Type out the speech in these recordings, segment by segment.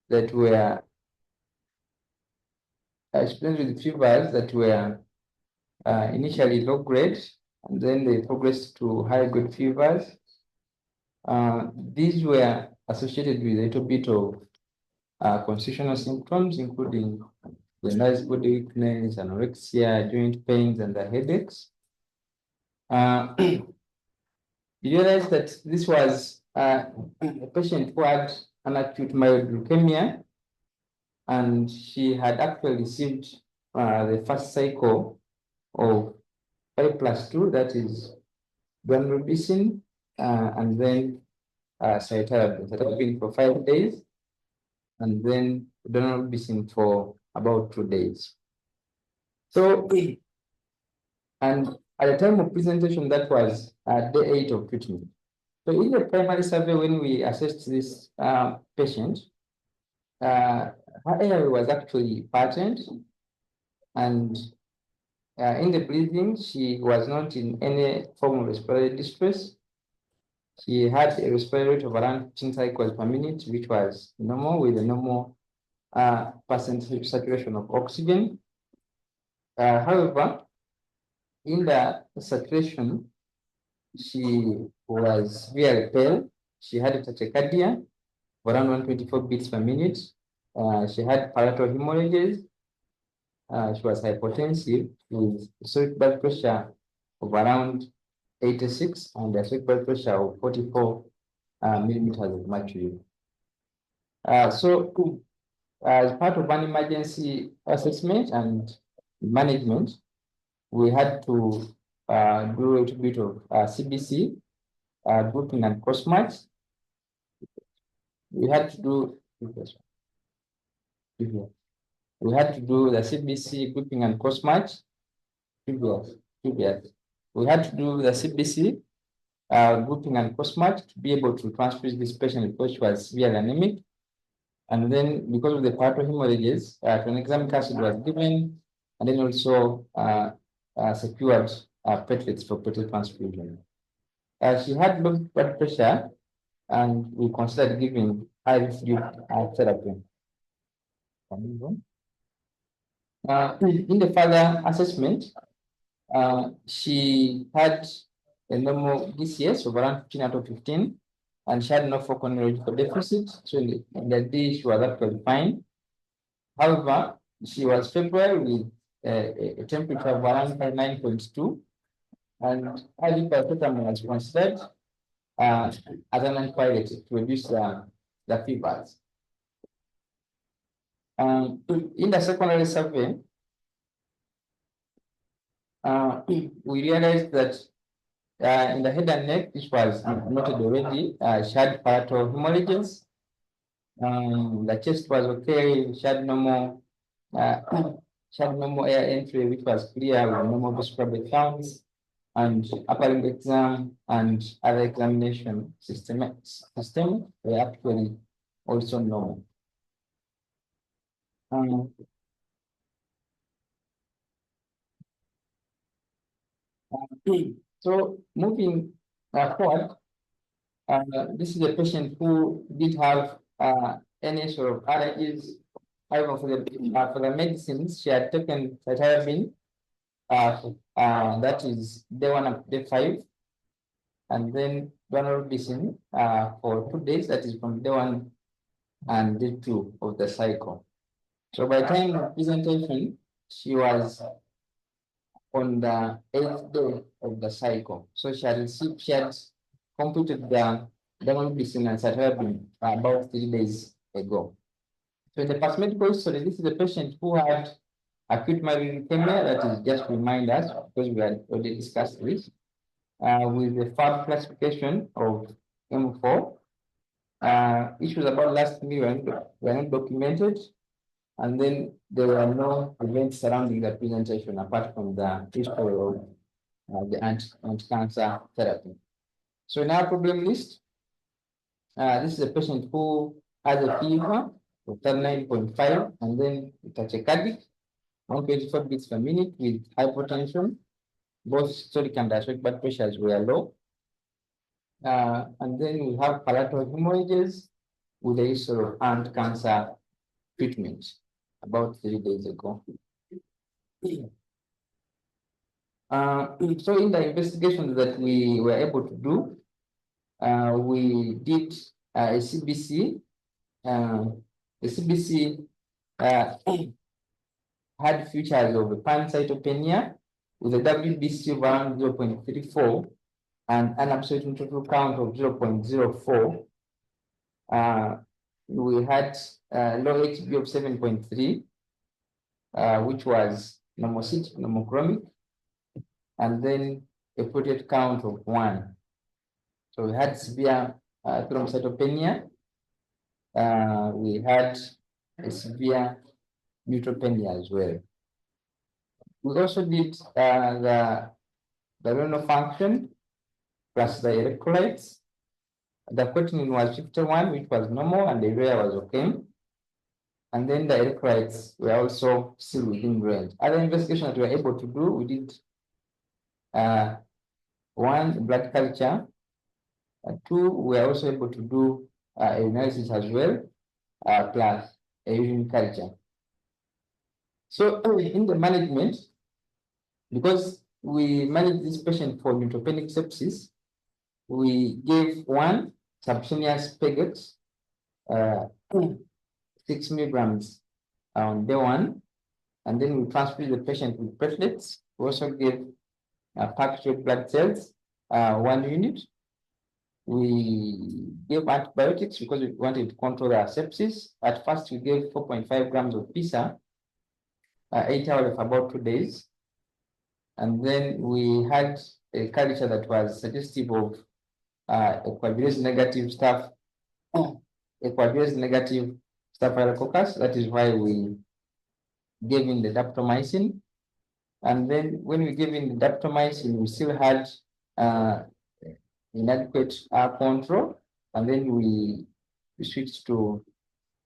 that were experienced with fevers that were initially low grade, and then they progressed to high grade fevers. These were associated with a little bit of constitutional symptoms, including generalized body weakness, anorexia, joint pains, and the headaches. You realize that this was a patient who had an acute myeloid leukemia, and she had actually received the first cycle of 5+2, that is guanidinosin, and then cytarabine for 5 days, and then guanidinosin for about 2 days. So, and at the time of presentation, that was day 8 of treatment. So in the primary survey, when we assessed this patient, her airway was actually patterned, and in the breathing, she was not in any form of respiratory distress. She had a respiratory rate of around 15 cycles per minute, which was normal, with a normal percentage saturation of oxygen. However, in the saturation, she was very pale. She had a tachycardia of around 124 beats per minute. She had palatal hemorrhages. She was hypotensive with systolic blood pressure of around 86 and a systolic blood pressure of 44 millimeters of mercury. So, as part of an emergency assessment and management, we had to do a little bit of CBC, grouping and cross-match. We had to do we had to do the CBC grouping and cross-match. We had to do the CBC grouping and cross-match to be able to transfuse this patient because she was severely anemic. And then because of the palatal hemorrhages, tranexamic acid was given, and then also secured platelets for platelet transfusion. She had low blood pressure, and we considered giving IV therapy. In the further assessment, she had a normal DCS of around 15 out of 15, and she had no focal neurological deficit. So in the day, she was actually fine. However, she was febrile with a temperature of around 9.2, and IV paracetamol was considered as an antipiretic to reduce the fevers. In the secondary survey, we realized that in the head and neck, which was noted already, she had palatal hemorrhages. The chest was okay. She had normal air entry, which was clear with normal respiratory counts, and upper limb exam and other examination system were actually also normal. So moving forward, this is a patient who did have any sort of allergies. However, for the medicines, she had taken cytarabine, that is day 1 up to day 5, and then guanidinosin for 2 days, that is from day 1 and day 2 of the cycle. So by the time of presentation, she was on the 8th day of the cycle. So she had completed the guanidinosin and cytarabine about 3 days ago. So in the past medical history, this is a patient who had acute myeloid leukemia, that is just remind us, because we had already discussed this, with the FAB classification of M4. Issues about last meal were not documented, and then there were no events surrounding the presentation apart from the history of the anti-cancer therapy. So in our problem list, this is a patient who has a fever of 39.5, and then tachycardic, 124 beats per minute with hypotension. Both systolic and diastolic blood pressures were low. And then we have palatal hemorrhages, with the use of anti-cancer treatment about 3 days ago. So in the investigations that we were able to do, we did a CBC. The CBC had features of pancytopenia with a WBC of around 0.34 and an absolute neutrophil count of 0.04. We had low HB of 7.3, which was normocytic, normochromic, and then a platelet count of 1. So we had severe thrombocytopenia. We had a severe neutropenia as well. We also did the renal function plus the electrolytes. The creatinine was 51, which was normal, and the urea was okay. And then the electrolytes were also still within range. Other investigations that we were able to do, we did 1, blood culture. 2, we were also able to do analysis as well, plus a urine culture. So in the management, because we managed this patient for neutropenic sepsis, we gave 1 subcutaneous Pegex, 6 milligrams on day 1, and then we transferred the patient with platelets. We also gave packed red blood cells, 1 unit. We gave antibiotics because we wanted to control our sepsis. At first, we gave 4.5 grams of PISA, 8 hours of about 2 days. And then we had a culture that was suggestive of coagulase negative staphylococcus. That is why we gave in the daptomycin. And then when we gave in the daptomycin, we still had inadequate control. And then we switched to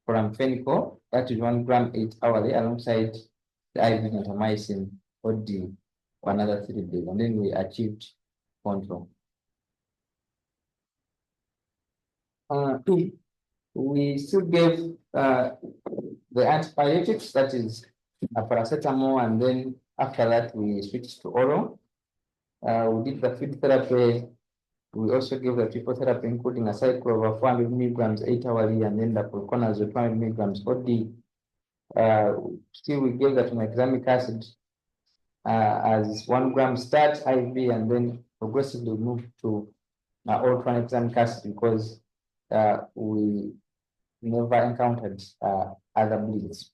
chloramphenicol, that is 1 gram 8 hourly, alongside the IV gentamicin OD for another 3 days. And then we achieved control. We still gave the antibiotics, that is paracetamol, and then after that we switched to oral. We did the feed therapy. We also gave the triple therapy, including a cycle of 400 milligrams 8 hourly, and then the fluconazole 200 milligrams OD. Still, we gave the tranexamic acid as 1 gram start IV, and then progressively moved to oral tranexamic acid because we never encountered other bleeds.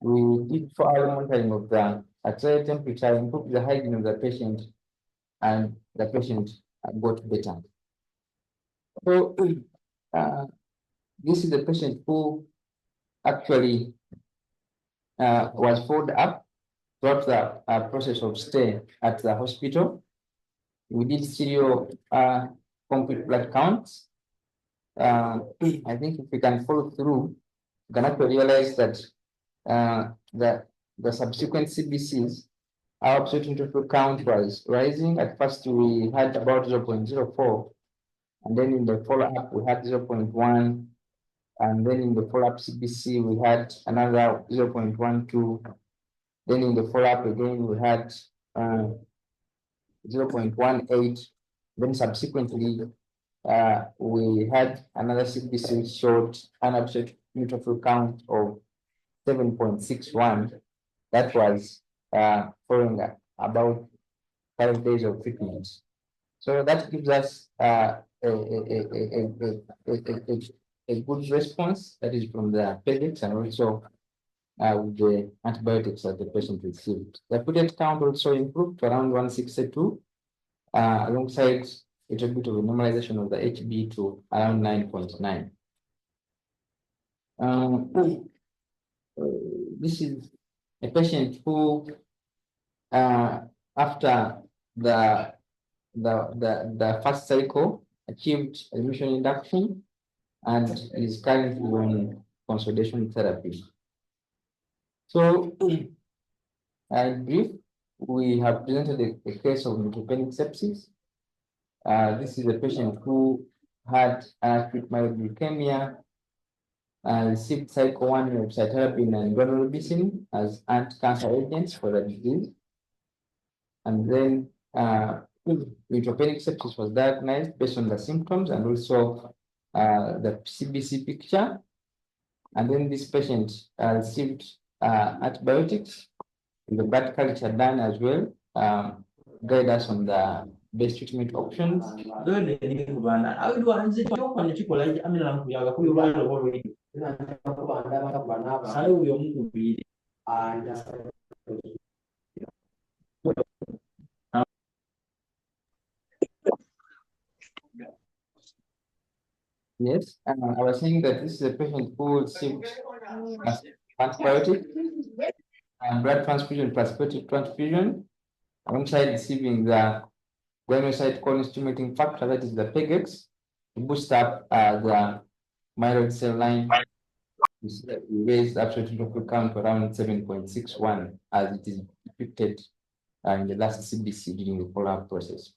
We did 4-hour monitoring of the arterial temperature, improved the hygiene of the patient, and the patient got better. So this is the patient who actually was followed up throughout the process of stay at the hospital. We did serial complete blood counts. I think if we can follow through, you can actually realize that the subsequent CBCs, our absolute neutrophil count was rising. At first, we had about 0.04, and then in the follow-up, we had 0.1, and then in the follow-up CBC, we had another 0.12. Then in the follow-up again, we had 0.18. Then subsequently, we had another CBC which showed an absolute neutrophil count of 7.61. That was following about 5 days of treatment. So that gives us a good response, that is from the pediatrics, and also with the antibiotics that the patient received. The platelet count also improved to around 162, alongside a little bit of a normalization of the HB to around 9.9. This is a patient who, after the first cycle, achieved remission induction and is currently on consolidation therapy. So, in brief, we have presented a case of neutropenic sepsis. This is a patient who had acute myeloid leukemia received cycle 1 of cytarabine and daunorubicin as anti-cancer agents for the disease. And then neutropenic sepsis was diagnosed based on the symptoms and also the CBC picture. And then this patient received antibiotics, the blood culture done as well, guide us on the best treatment options. Yes, I was saying that this is a patient who received antibiotic and blood transfusion plus platelet transfusion, alongside receiving the granulocyte colony-stimulating factor, that is the PEGX, to boost up the myeloid cell line. We raised absolute neutrophil count to around 7.61, as it is depicted in the last CBC during the follow-up process.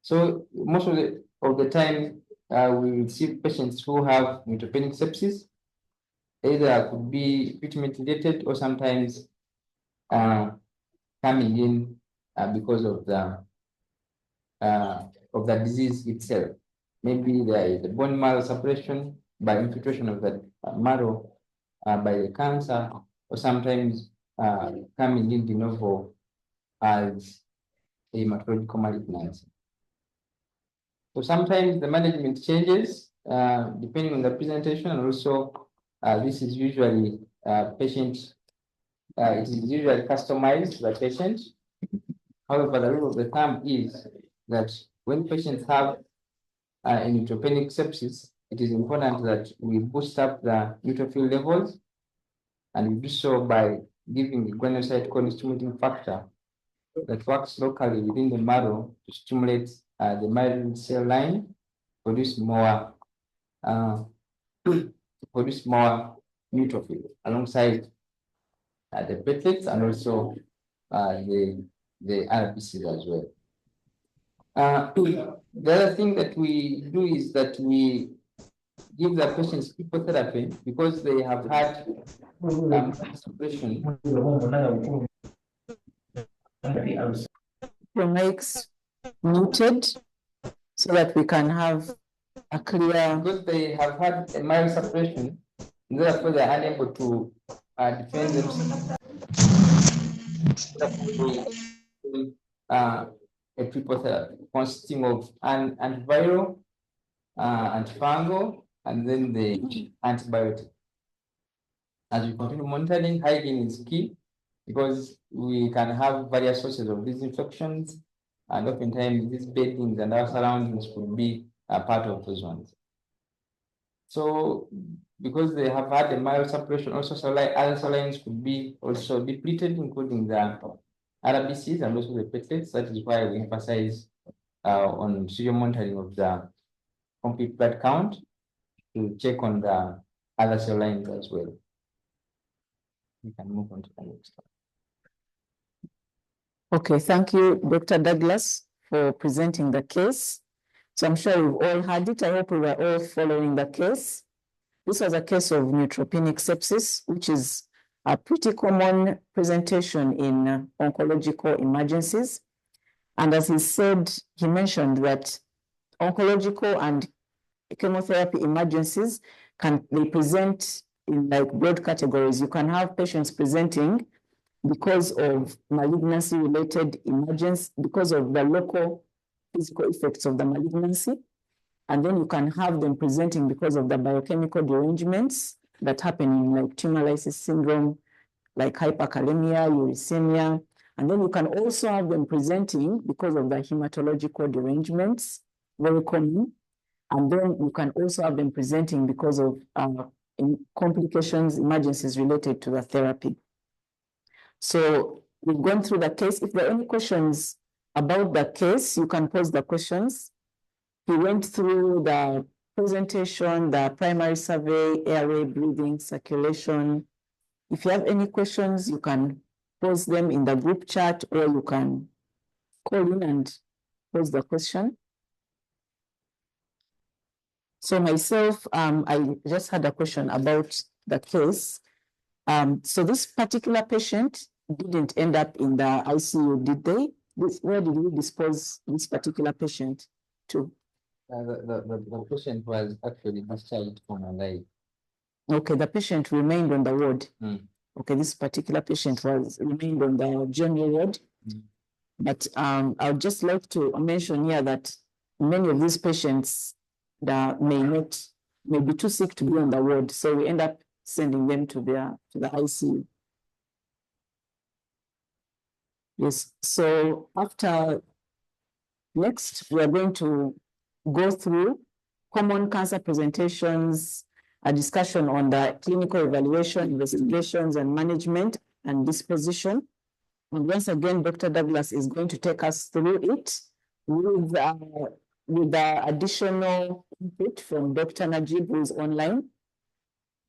So most of the time, we receive patients who have neutropenic sepsis. Either could be treatment related or sometimes coming in because of the disease itself. Maybe there is a bone marrow suppression by infiltration of the marrow by the cancer, or sometimes coming in de novo as a hematological malignancy. So sometimes the management changes depending on the presentation, and also this is usually patient. It is usually customized to the patient. However, the rule of the thumb is that when patients have a neutropenic sepsis, it is important that we boost up the neutrophil levels, and we do so by giving the granulocyte colony-stimulating factor that works locally within the marrow to stimulate the myeloid cell line, produce more neutrophil alongside the platelets and also the RBCs as well. The other thing that we do is that we give the patients chemotherapy because they have had suppression. Makes muted so that we can have a clear. Because they have had a mild suppression, therefore they are unable to defend themselves. A triple therapy consisting of an antiviral, antifungal, and then the antibiotic. As we continue monitoring, hygiene is key because we can have various sources of these infections, and oftentimes these beddings and our surroundings could be a part of those ones. So because they have had a mild suppression, also other cell lines could be also depleted, including the RBCs and also the platelets. That is why we emphasize on serial monitoring of the complete blood count to check on the other cell lines as well. We can move on to the next one. Okay, thank you, Dr. Douglas, for presenting the case. So I'm sure we've all had it. I hope we were all following the case. This was a case of neutropenic sepsis, which is a pretty common presentation in oncological emergencies. And as he said, he mentioned that oncological and chemotherapy emergencies they present in like broad categories. You can have patients presenting because of malignancy-related emergency, because of the local physical effects of the malignancy. And then you can have them presenting because of the biochemical derangements that happen in like tumor lysis syndrome, like hyperkalemia, uricemia. And then you can also have them presenting because of the hematological derangements, very common. And then you can also have them presenting because of complications, emergencies related to the therapy. So we've gone through the case. If there are any questions about the case, you can pose the questions. He went through the presentation, the primary survey, airway, breathing, circulation. If you have any questions, you can pose them in the group chat, or you can call in and pose the question. So myself, I just had a question about the case. So this particular patient didn't end up in the ICU, did they? Where did we dispose this particular patient to? The patient was actually discharged from a life. Okay, the patient remained on the ward. Mm. Okay, this particular patient remained on the general ward. Mm. But I would just like to mention here that many of these patients that may be too sick to be on the ward, so we end up sending them to the ICU. Yes, so next we are going to go through common cancer presentations, a discussion on the clinical evaluation, investigations, and management and disposition. And once again, Dr. Douglas is going to take us through it with the additional input from Dr. Najib, who is online.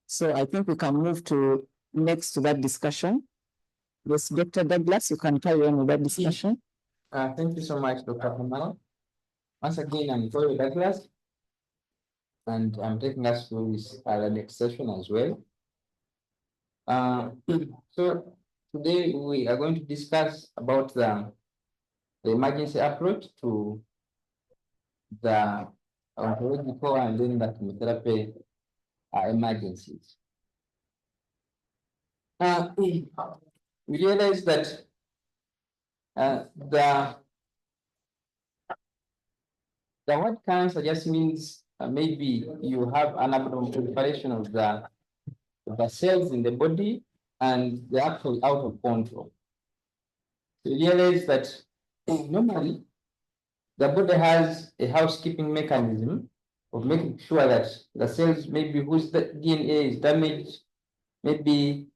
So I think we can move to next to that discussion. Yes, Dr. Douglas, you can carry on with that discussion. Thank you so much, Dr. Kamala. Once again, I'm Douglas, and I'm taking us through this the next session as well. So today we are going to discuss about the emergency approach to the oncological and then the chemotherapy emergencies. We realize that the word cancer just means maybe you have an abnormal proliferation of the cells in the body and they're actually out of control. You realize that normally the body has a housekeeping mechanism of making sure that the cells maybe whose the DNA is damaged, maybe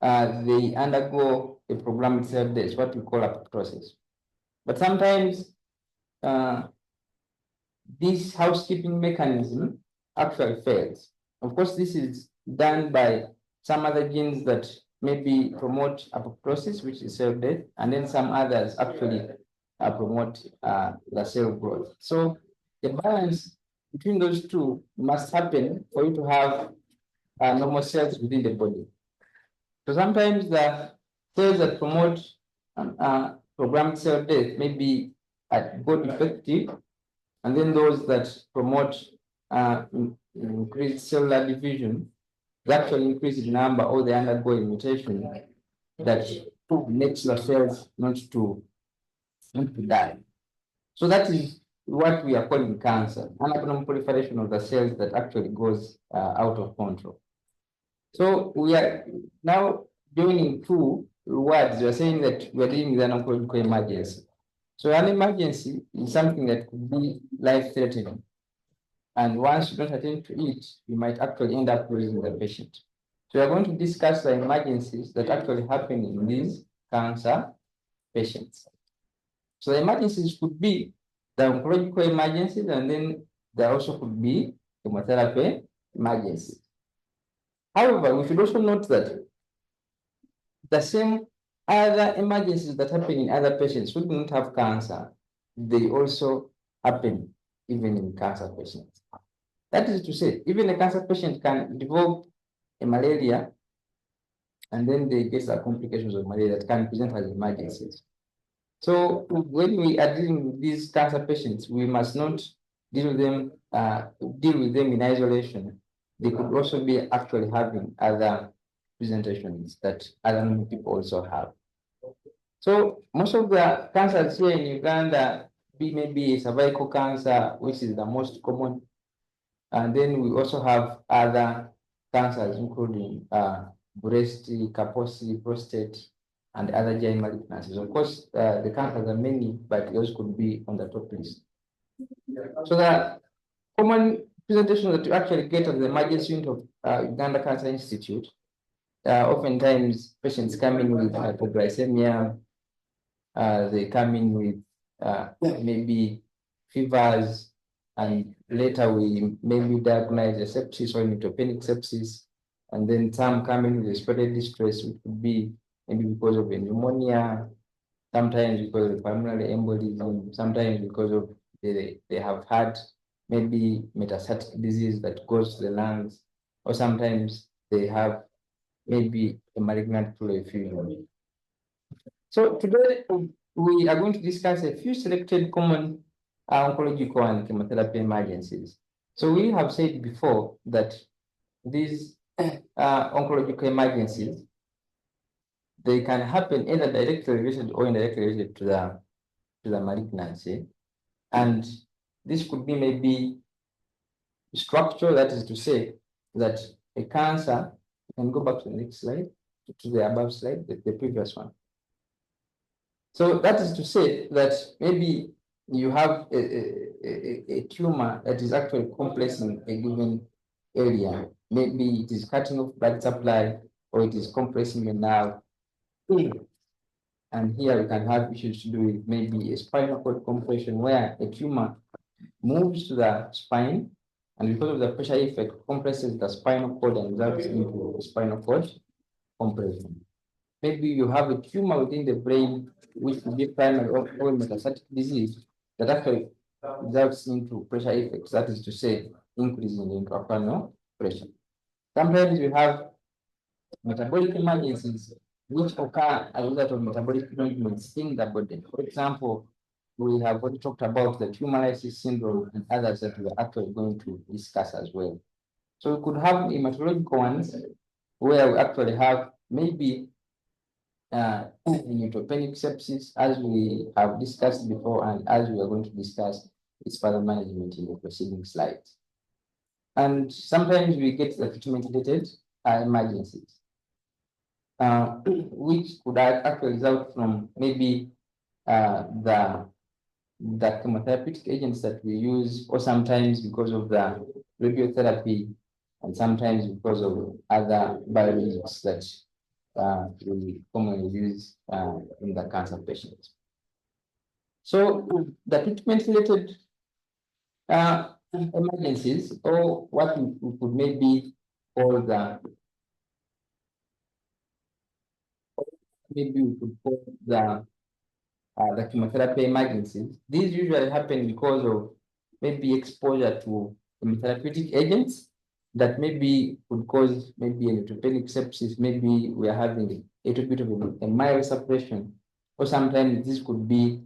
they undergo a programmed cell death, what we call apoptosis. But sometimes this housekeeping mechanism actually fails. Of course, this is done by some other genes that maybe promote apoptosis, which is cell death, and then some others actually promote the cell growth. So the balance between those two must happen for you to have normal cells within the body. So sometimes the cells that promote programmed cell death may be go defective, and then those that promote increased cellular division, they actually increase the number or the undergoing mutation that makes the cells not to die. So that is what we are calling cancer, an abnormal proliferation of the cells that actually goes out of control. So we are now joining two words. We are saying that we are dealing with an oncological emergency. So an emergency is something that could be life-threatening. And once you don't attend to it, you might actually end up losing the patient. So we are going to discuss the emergencies that actually happen in these cancer patients. So the emergencies could be the oncological emergencies, and then there also could be chemotherapy emergencies. However, we should also note that the same other emergencies that happen in other patients who do not have cancer, they also happen even in cancer patients. That is to say, even a cancer patient can develop a malaria, and then they get the complications of malaria that can present as emergencies. So when we are dealing with these cancer patients, we must not deal with them in isolation. They could also be actually having other presentations that other normal people also have. So most of the cancers here in Uganda be maybe cervical cancer, which is the most common. And then we also have other cancers, including breast, Kaposi, prostate, and other GI malignancies. Of course, the cancers are many, but those could be on the top list. So the common presentation that you actually get at the emergency unit of Uganda Cancer Institute, oftentimes patients come in with hypoglycemia, they come in with maybe fevers, and later we maybe diagnose a sepsis or neutropenic sepsis, and then some come in with respiratory distress, which could be maybe because of a pneumonia, sometimes because of pulmonary embolism, sometimes because of they have had maybe metastatic disease that goes to the lungs, or sometimes they have maybe a malignant pleural effusion. So today we are going to discuss a few selected common oncological and chemotherapy emergencies. So we have said before that these oncological emergencies, they can happen either directly related or indirectly related to the malignancy. And this could be maybe structural, that is to say that a cancer, you can go back to the next slide, to the above slide, the previous one. So that is to say that maybe you have a tumor that is actually compressing a given area. Maybe it is cutting off blood supply, or it is compressing a nerve. And here we can have issues to do with maybe a spinal cord compression, where a tumor moves to the spine, and because of the pressure effect, compresses the spinal cord and results into spinal cord compression. Maybe you have a tumor within the brain, which could be primary or metastatic disease, that actually results into pressure effects, that is to say, increase in the intracranial pressure. Sometimes we have metabolic emergencies which occur as a result of metabolic movements in the body. For example, we have already talked about the tumor lysis syndrome and others that we are actually going to discuss as well. So we could have hematological ones where we actually have maybe neutropenic sepsis, as we have discussed before, and as we are going to discuss its further management in the preceding slides. And sometimes we get the treatment-related emergencies, which could actually result from maybe the chemotherapeutic agents that we use, or sometimes because of the radiotherapy, and sometimes because of other biologics that we commonly use in the cancer patients. So the treatment-related emergencies, or what we could maybe call the chemotherapy emergencies. These usually happen because of maybe exposure to chemotherapeutic agents that maybe could cause maybe a neutropenic sepsis. Maybe we are having a little bit of a myelosuppression, or sometimes this could be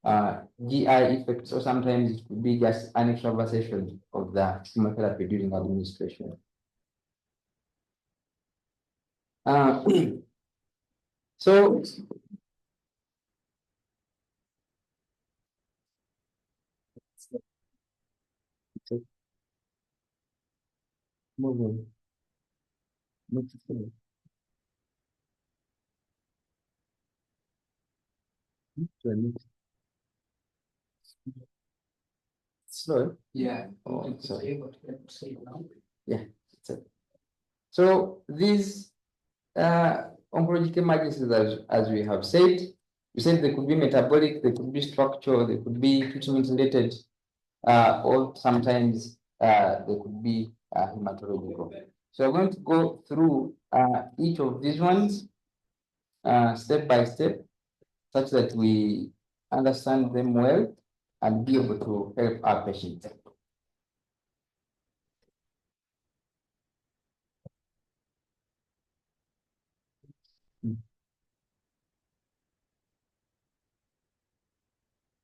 GI effects, or sometimes it could be just an extravasation of the chemotherapy during administration. So moving. Slow. Yeah. Oh, sorry. Yeah. So these oncological emergencies, as we have said, we said they could be metabolic, they could be structural, they could be treatment related, or sometimes they could be hematological. So I'm going to go through each of these ones step by step, such that we understand them well and be able to help our patients.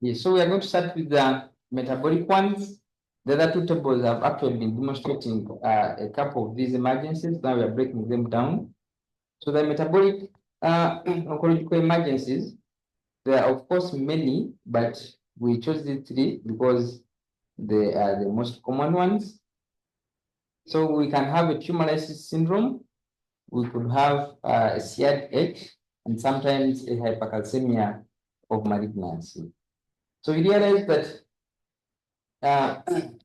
Yes, so we are going to start with the metabolic ones. The other two tables have actually been demonstrating a couple of these emergencies. Now we are breaking them down. So the metabolic oncological emergencies, there are of course many, but we chose these three because they are the most common ones. So we can have a tumor lysis syndrome. We could have a seared egg, and sometimes a hypercalcemia of malignancy. So we realize that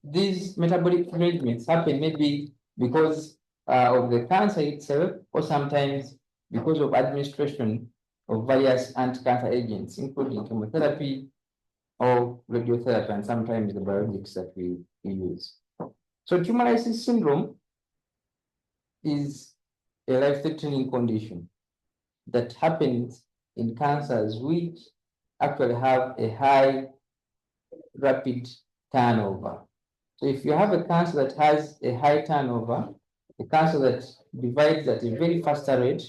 these metabolic arrangements happen maybe because of the cancer itself, or sometimes because of administration of various anti-cancer agents, including chemotherapy or radiotherapy, and sometimes the biologics that we use. So tumor lysis syndrome is a life-threatening condition that happens in cancers which actually have a high rapid turnover. So if you have a cancer that has a high turnover, a cancer that divides at a very faster rate,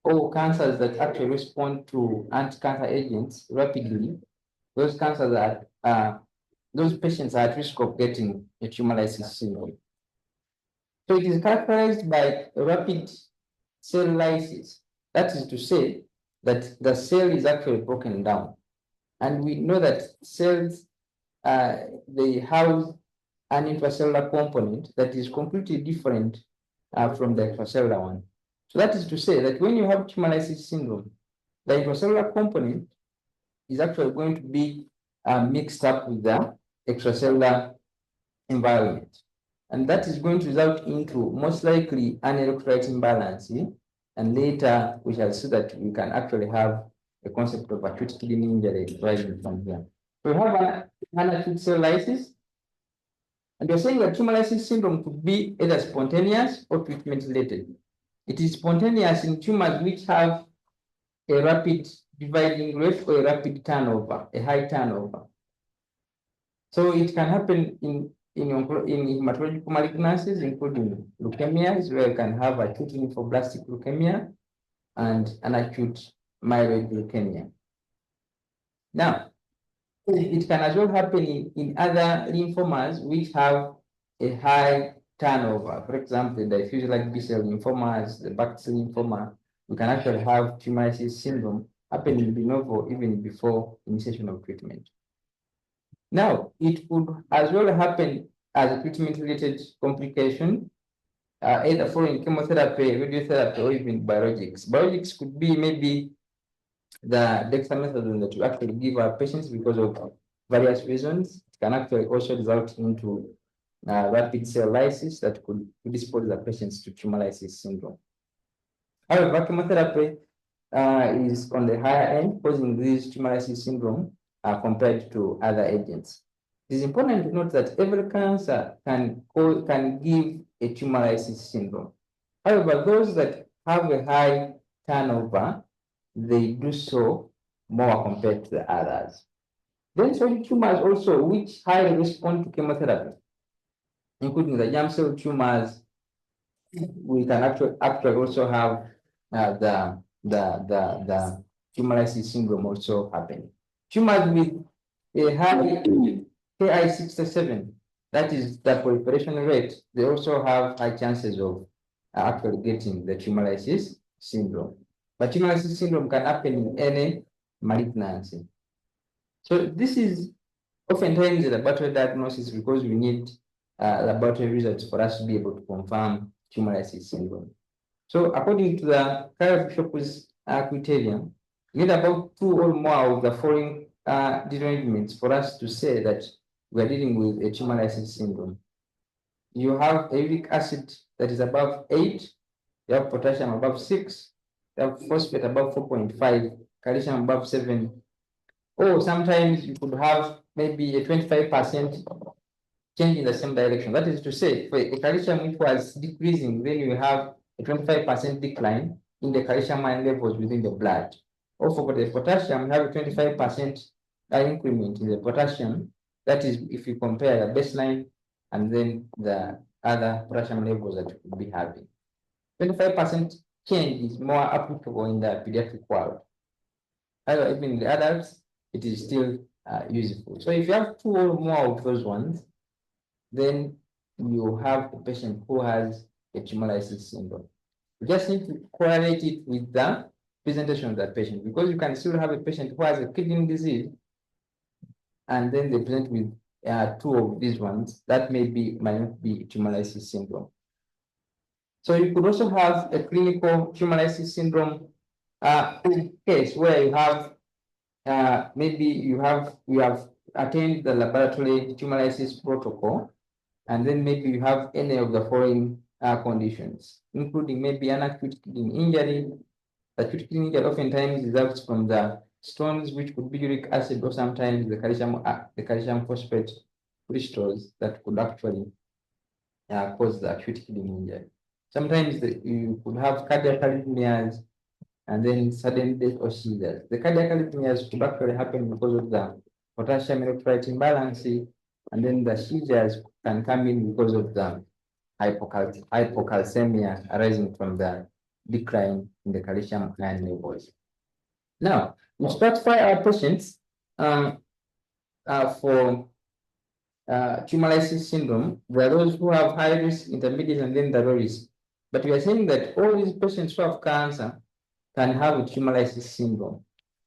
or cancers that actually respond to anti-cancer agents rapidly, those cancers are those patients are at risk of getting a tumor lysis syndrome. So it is characterized by rapid cell lysis. That is to say that the cell is actually broken down. And we know that cells, they house an intracellular component that is completely different from the extracellular one. So that is to say that when you have tumor lysis syndrome, the intracellular component is actually going to be mixed up with the extracellular environment. And that is going to result into most likely an electrolyte imbalance. And later we shall see that we can actually have a concept of acute kidney injury rising from here. We have an acute cell lysis. And we're saying that tumor lysis syndrome could be either spontaneous or treatment related. It is spontaneous in tumors which have a rapid dividing rate or a rapid turnover, a high turnover. So it can happen in hematological malignancies, including leukemias, where you can have acute lymphoblastic leukemia and an acute myeloid leukemia. Now, it can as well happen in other lymphomas which have a high turnover. For example, the diffuse large B-cell lymphomas, the Burkitt lymphoma, we can actually have tumor lysis syndrome happening de novo even before initiation of treatment. Now, it could as well happen as a treatment-related complication, either following chemotherapy, radiotherapy, or even biologics. Biologics could be maybe the dexamethasone that we actually give our patients because of various reasons. It can actually also result into rapid cell lysis that could predispose the patients to tumor lysis syndrome. However, chemotherapy is on the higher end, causing this tumor lysis syndrome compared to other agents. It is important to note that every cancer can give a tumor lysis syndrome. However, those that have a high turnover, they do so more compared to the others. Then solid tumors also which highly respond to chemotherapy, including the germ cell tumors, we can actually also have the tumor lysis syndrome also happening. Tumors with a high Ki67, that is the proliferation rate, they also have high chances of actually getting the tumor lysis syndrome. But tumor lysis syndrome can happen in any malignancy. So this is oftentimes a laboratory diagnosis because we need laboratory results for us to be able to confirm tumor lysis syndrome. So according to the Bishop's criteria, we need about 2 or more of the following derangements for us to say that we are dealing with a tumor lysis syndrome. You have a uric acid that is above 8, you have potassium above 6, you have phosphate above 4.5, calcium above 7, or sometimes you could have maybe a 25% change in the same direction. That is to say, for a calcium which was decreasing, then you have a 25% decline in the calcium ion levels within the blood. Or for the potassium, you have a 25% increment in the potassium. That is if you compare the baseline and then the other potassium levels that you could be having. 25% change is more applicable in the pediatric world. However, even in the adults, it is still useful. So if you have 2 or more of those ones, then you have a patient who has a tumor lysis syndrome. You just need to correlate it with the presentation of that patient, because you can still have a patient who has a kidney disease and then they present with 2 of these ones. That might not be tumor lysis syndrome. So you could also have a clinical tumor lysis syndrome case where you have maybe you have attained the laboratory tumor lysis protocol, and then maybe you have any of the following conditions, including maybe an acute kidney injury. The acute kidney injury oftentimes results from the stones, which could be uric acid, or sometimes the calcium phosphate crystals that could actually cause the acute kidney injury. Sometimes you could have cardiac arrhythmias and then sudden death or seizures. The cardiac arrhythmias could actually happen because of the potassium electrolyte imbalance and then the seizures can come in because of the hypocalcemia arising from the decline in the calcium ion levels. Now, we stratify our patients for tumor lysis syndrome. There are those who have high risk, intermediate, and then the low risk. But we are saying that all these patients who have cancer can have a tumor lysis syndrome.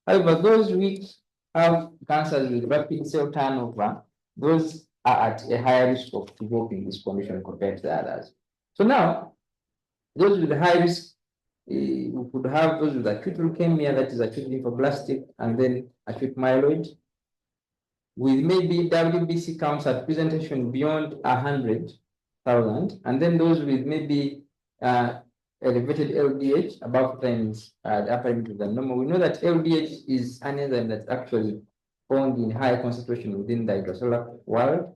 However, those which have cancers with rapid cell turnover, those are at a higher risk of developing this condition compared to the others. So now, those with high risk, we could have those with acute leukemia, that is acute lymphoblastic, and then acute myeloid, with maybe WBC counts at presentation beyond 100,000, and then those with maybe elevated LDH above times the upper limit of the normal. We know that LDH is an enzyme that's actually found in high concentration within the hydrocellular world.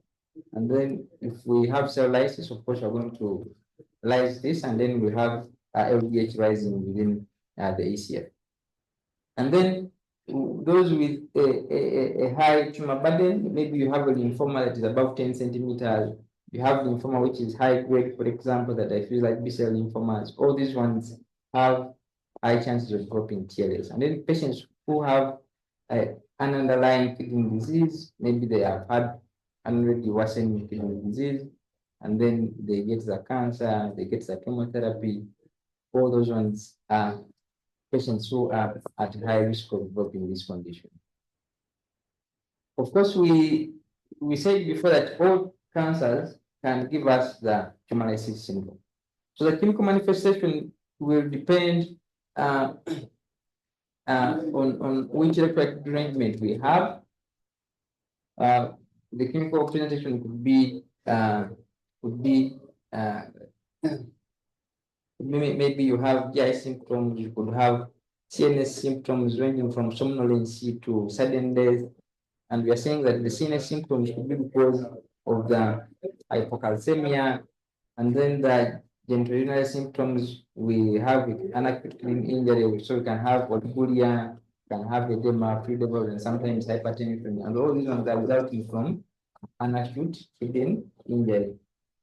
And then if we have cell lysis, of course, we're going to lyse this, and then we have LDH rising within the ECF. And then those with a high tumor burden, maybe you have a lymphoma that is above 10 centimeters. You have lymphoma which is high grade, for example, that I feel like B-cell lymphomas. All these ones have high chances of developing TLS. And then patients who have an underlying kidney disease, maybe they have had already worsening kidney disease, and then they get the cancer, they get the chemotherapy. All those ones are patients who are at high risk of developing this condition. Of course, we said before that all cancers can give us the tumor lysis syndrome. So the clinical manifestation will depend on which electrolyte derangement we have. The clinical presentation could be maybe you have GI symptoms, you could have CNS symptoms ranging from somnolency to sudden death. And we are saying that the CNS symptoms could be because of the hypocalcemia, and then the genitourinary symptoms, we have an acute kidney injury, so we can have oliguria, can have edema, fluid levels, and sometimes hypertension, and all these ones are resulting from an acute kidney injury.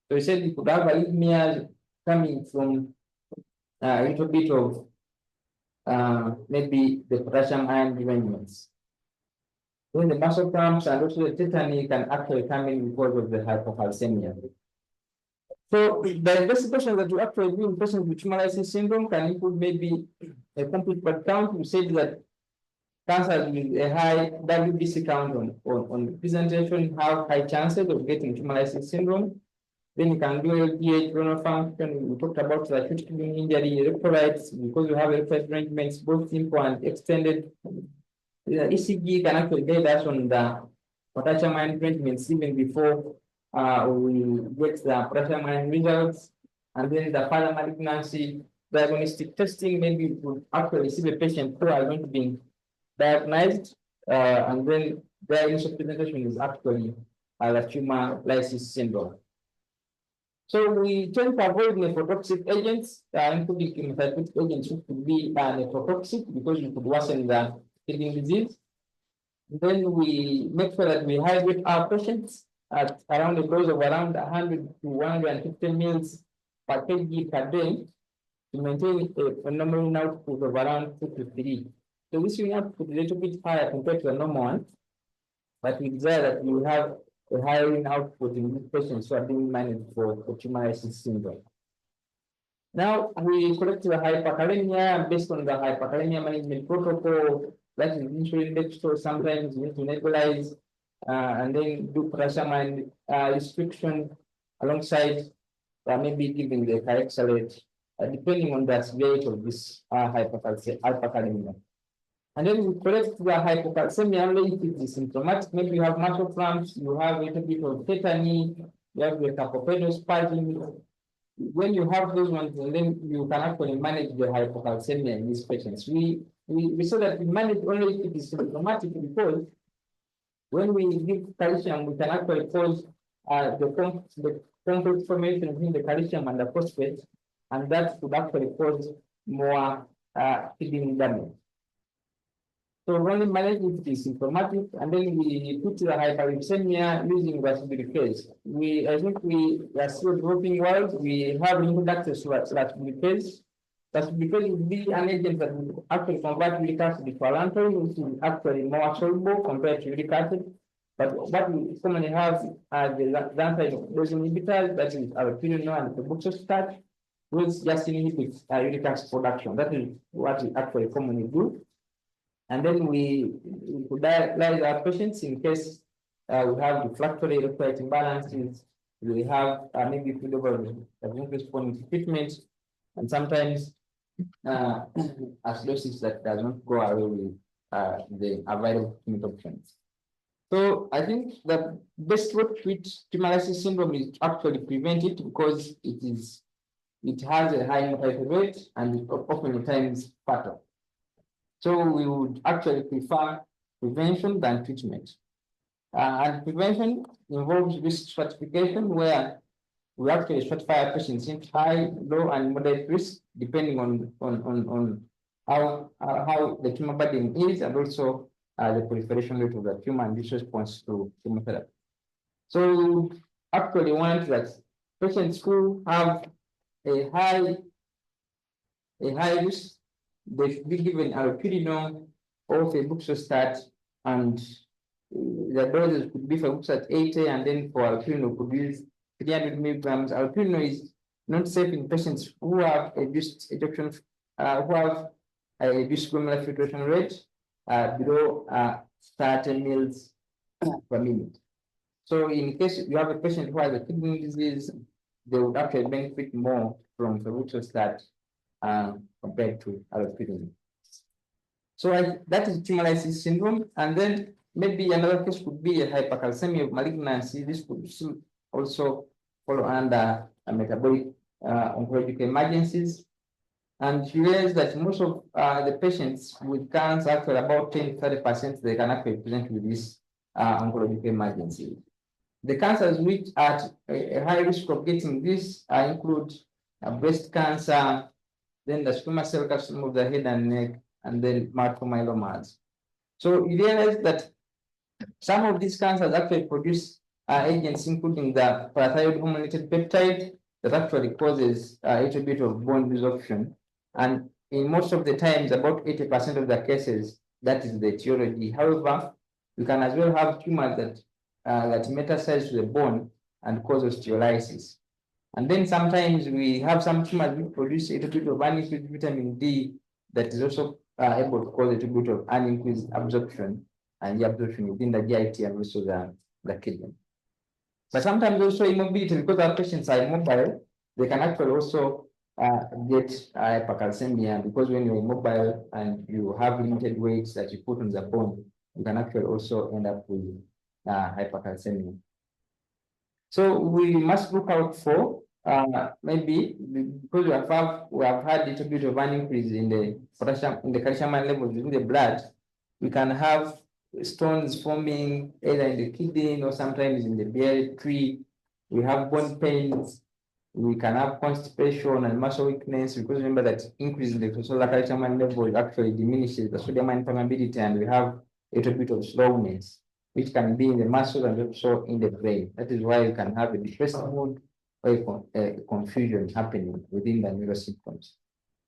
So we said we could have arrhythmias coming from a little bit of maybe the potassium ion derangements. Then the muscle cramps and also the tetany can actually come in because of the hypocalcemia. So the investigation that we actually do in patients with tumor lysis syndrome can include maybe a complete blood count. We said that cancers with a high WBC count on presentation have high chances of getting tumor lysis syndrome. Then you can do LDH, renal function. We talked about the acute kidney injury, electrolytes, because we have electrolyte arrangements, both simple and extended. The ECG can actually guide us on the potassium ion arrangements even before we get the potassium ion results. And then the further malignancy diagnostic testing, maybe we could actually see the patient who are going to be diagnosed, and then their initial presentation is actually the tumor lysis syndrome. So we tend to avoid nephrotoxic agents, including chemotherapeutic agents, which could be nephrotoxic because you could worsen the kidney disease. Then we make sure that we hydrate our patients at around a dose of around 100 to 150 mils per kg per day to maintain a phenomenal output of around 2 to 3. So this will output a little bit higher compared to the normal one, but we desire that we have a higher output in these patients who are being managed for tumor lysis syndrome. Now we collect the hyperkalemia based on the hyperkalemia management protocol, that is insulin dextrose. Sometimes we need to nebulize and then do potassium ion restriction alongside maybe giving the carexalate, depending on the severity of this hyperkalemia. And then we collect the hypocalcemia only if it is symptomatic. Maybe you have muscle cramps, you have a little bit of tetany, you have the carpopedal spasm. When you have those ones, and then you can actually manage the hypocalcemia in these patients. We say that we manage only if it is symptomatic, because when we give calcium, we can actually cause the complex formation between the calcium and the phosphate, and that could actually cause more kidney damage. So we only manage if it is symptomatic, and then we put the hyperuricemia using vascularicase. I think we are still developing world. We have limited access to vascularicase. Vascularicase would be an agent that will actually convert uric acid to allantoin, which is actually more soluble compared to uric acid. But what we commonly have are the downside of those inhibitors, that is allopurinol and febuxostat, which just inhibit uric acid production. That is what we actually commonly do. And then we could dialyze our patients in case we have refractory electrolyte imbalances. We have maybe food over responding to treatment, and sometimes acidosis that does not go away with the available treatment options. So I think the best way to treat hemolysis syndrome is to actually prevent it, because it has a high mortality rate and it oftentimes fatal. So we would actually prefer prevention than treatment. And prevention involves risk stratification, where we actually stratify patients into high, low, and moderate risk, depending on how the tumor burden is, and also the proliferation rate of the tumor and its response to chemotherapy. So actually want that patients who have a high risk, they should be given allopurinol or febuxostat, and the doses could be febuxostat 80, and then for allopurinol could be 300 milligrams. Allopurinol is not safe in patients who have a reduced ejection, who have a reduced glomerular filtration rate below 30 mils per minute. So in case you have a patient who has a kidney disease, they would actually benefit more from febuxostat compared to allopurinol. So that is tumor lysis syndrome. And then maybe another case could be a hypercalcemia of malignancy. This could also fall under a metabolic oncologic emergencies. And you realize that most of the patients with cancer, actually about 10 to 30%, they can actually present with this oncologic emergency. The cancers which are at a high risk of getting this include breast cancer, then the squamous cell carcinoma of the head and neck, and then multiple myelomas. So you realize that some of these cancers actually produce agents, including the parathyroid hormone-related peptide that actually causes a little bit of bone resorption. And in most of the times, about 80% of the cases, that is the etiology. However, you can as well have tumors that metastasize to the bone and cause osteolysis. And then sometimes we have some tumors which produce a little bit of unincreased vitamin D that is also able to cause a little bit of unincreased absorption and the absorption within the GIT and also the kidney. But sometimes also immobility, because our patients are immobile, they can actually also get hypercalcemia, because when you're immobile and you have limited weights that you put on the bone, you can actually also end up with hypercalcemia. So we must look out for maybe, because we have had a little bit of an increase in the potassium, in the calcium levels in the blood, we can have stones forming either in the kidney or sometimes in the biliary tree. We have bone pains. We can have constipation and muscle weakness, because remember that increase in the total calcium level actually diminishes the sodium ion permeability, and we have a little bit of slowness, which can be in the muscles and also in the brain. That is why you can have a depressed mood or a confusion happening within the neural symptoms.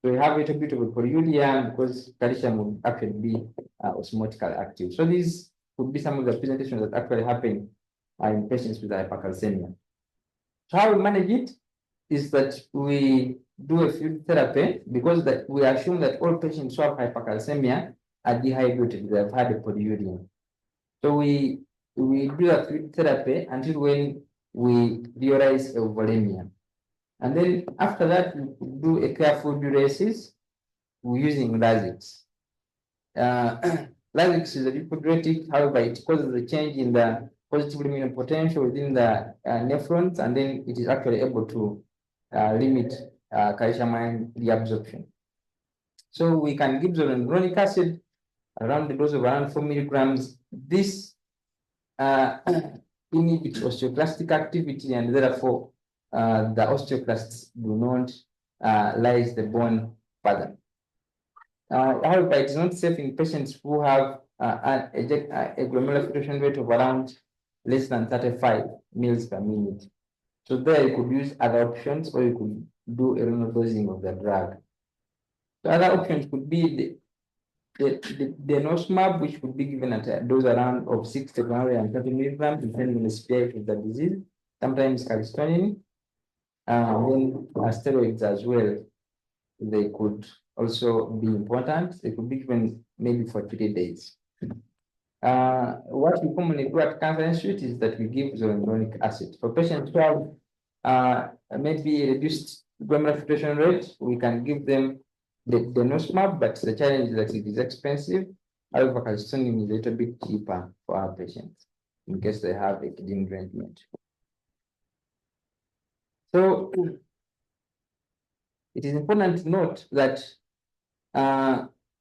So you have a little bit of a polyuria, because calcium will actually be osmotically active. So these could be some of the presentations that actually happen in patients with hypercalcemia. So how we manage it is that we do a fluid therapy, because we assume that all patients who have hypercalcemia are dehydrated, they have had a polyuria. So we do a fluid therapy until when we realize a volemia. And then after that, we do a careful diuresis using Lasix. Lasix is a lipodiuretic, however, it causes a change in the positive luminal potential within the nephrons, and then it is actually able to limit calcium ion reabsorption. So we can give zoledronic acid around the dose of around 4 milligrams. This inhibits osteoclastic activity, and therefore the osteoclasts do not lyse the bone further. However, it's not safe in patients who have a glomerular filtration rate of around less than 35 mils per minute. So there you could use other options, or you could do a renal dosing of the drug. The other options could be the denosumab, which could be given at a dose around of 60 to 130 milligrams, depending on the severity of the disease. Sometimes calcitonin, then steroids as well. They could also be important. They could be given maybe for 3 days. What we commonly do at Cancer Institute is that we give zoledronic acid. For patients who have maybe reduced glomerular filtration rate, we can give them the denosumab, but the challenge is that it is expensive. However, calcitonin is a little bit cheaper for our patients in case they have a kidney derangement. So it is important to note that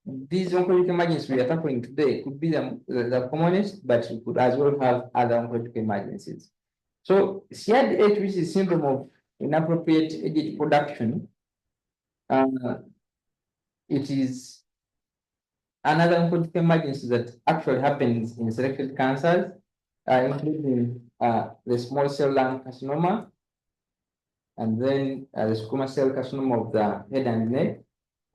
these oncologic emergencies we are tackling today could be the commonest, but we could as well have other oncologic emergencies. So CRDH, which is syndrome of inappropriate ADH production, it is another oncologic emergency that actually happens in selected cancers, including the small cell lung carcinoma, and then the squamous cell carcinoma of the head and neck,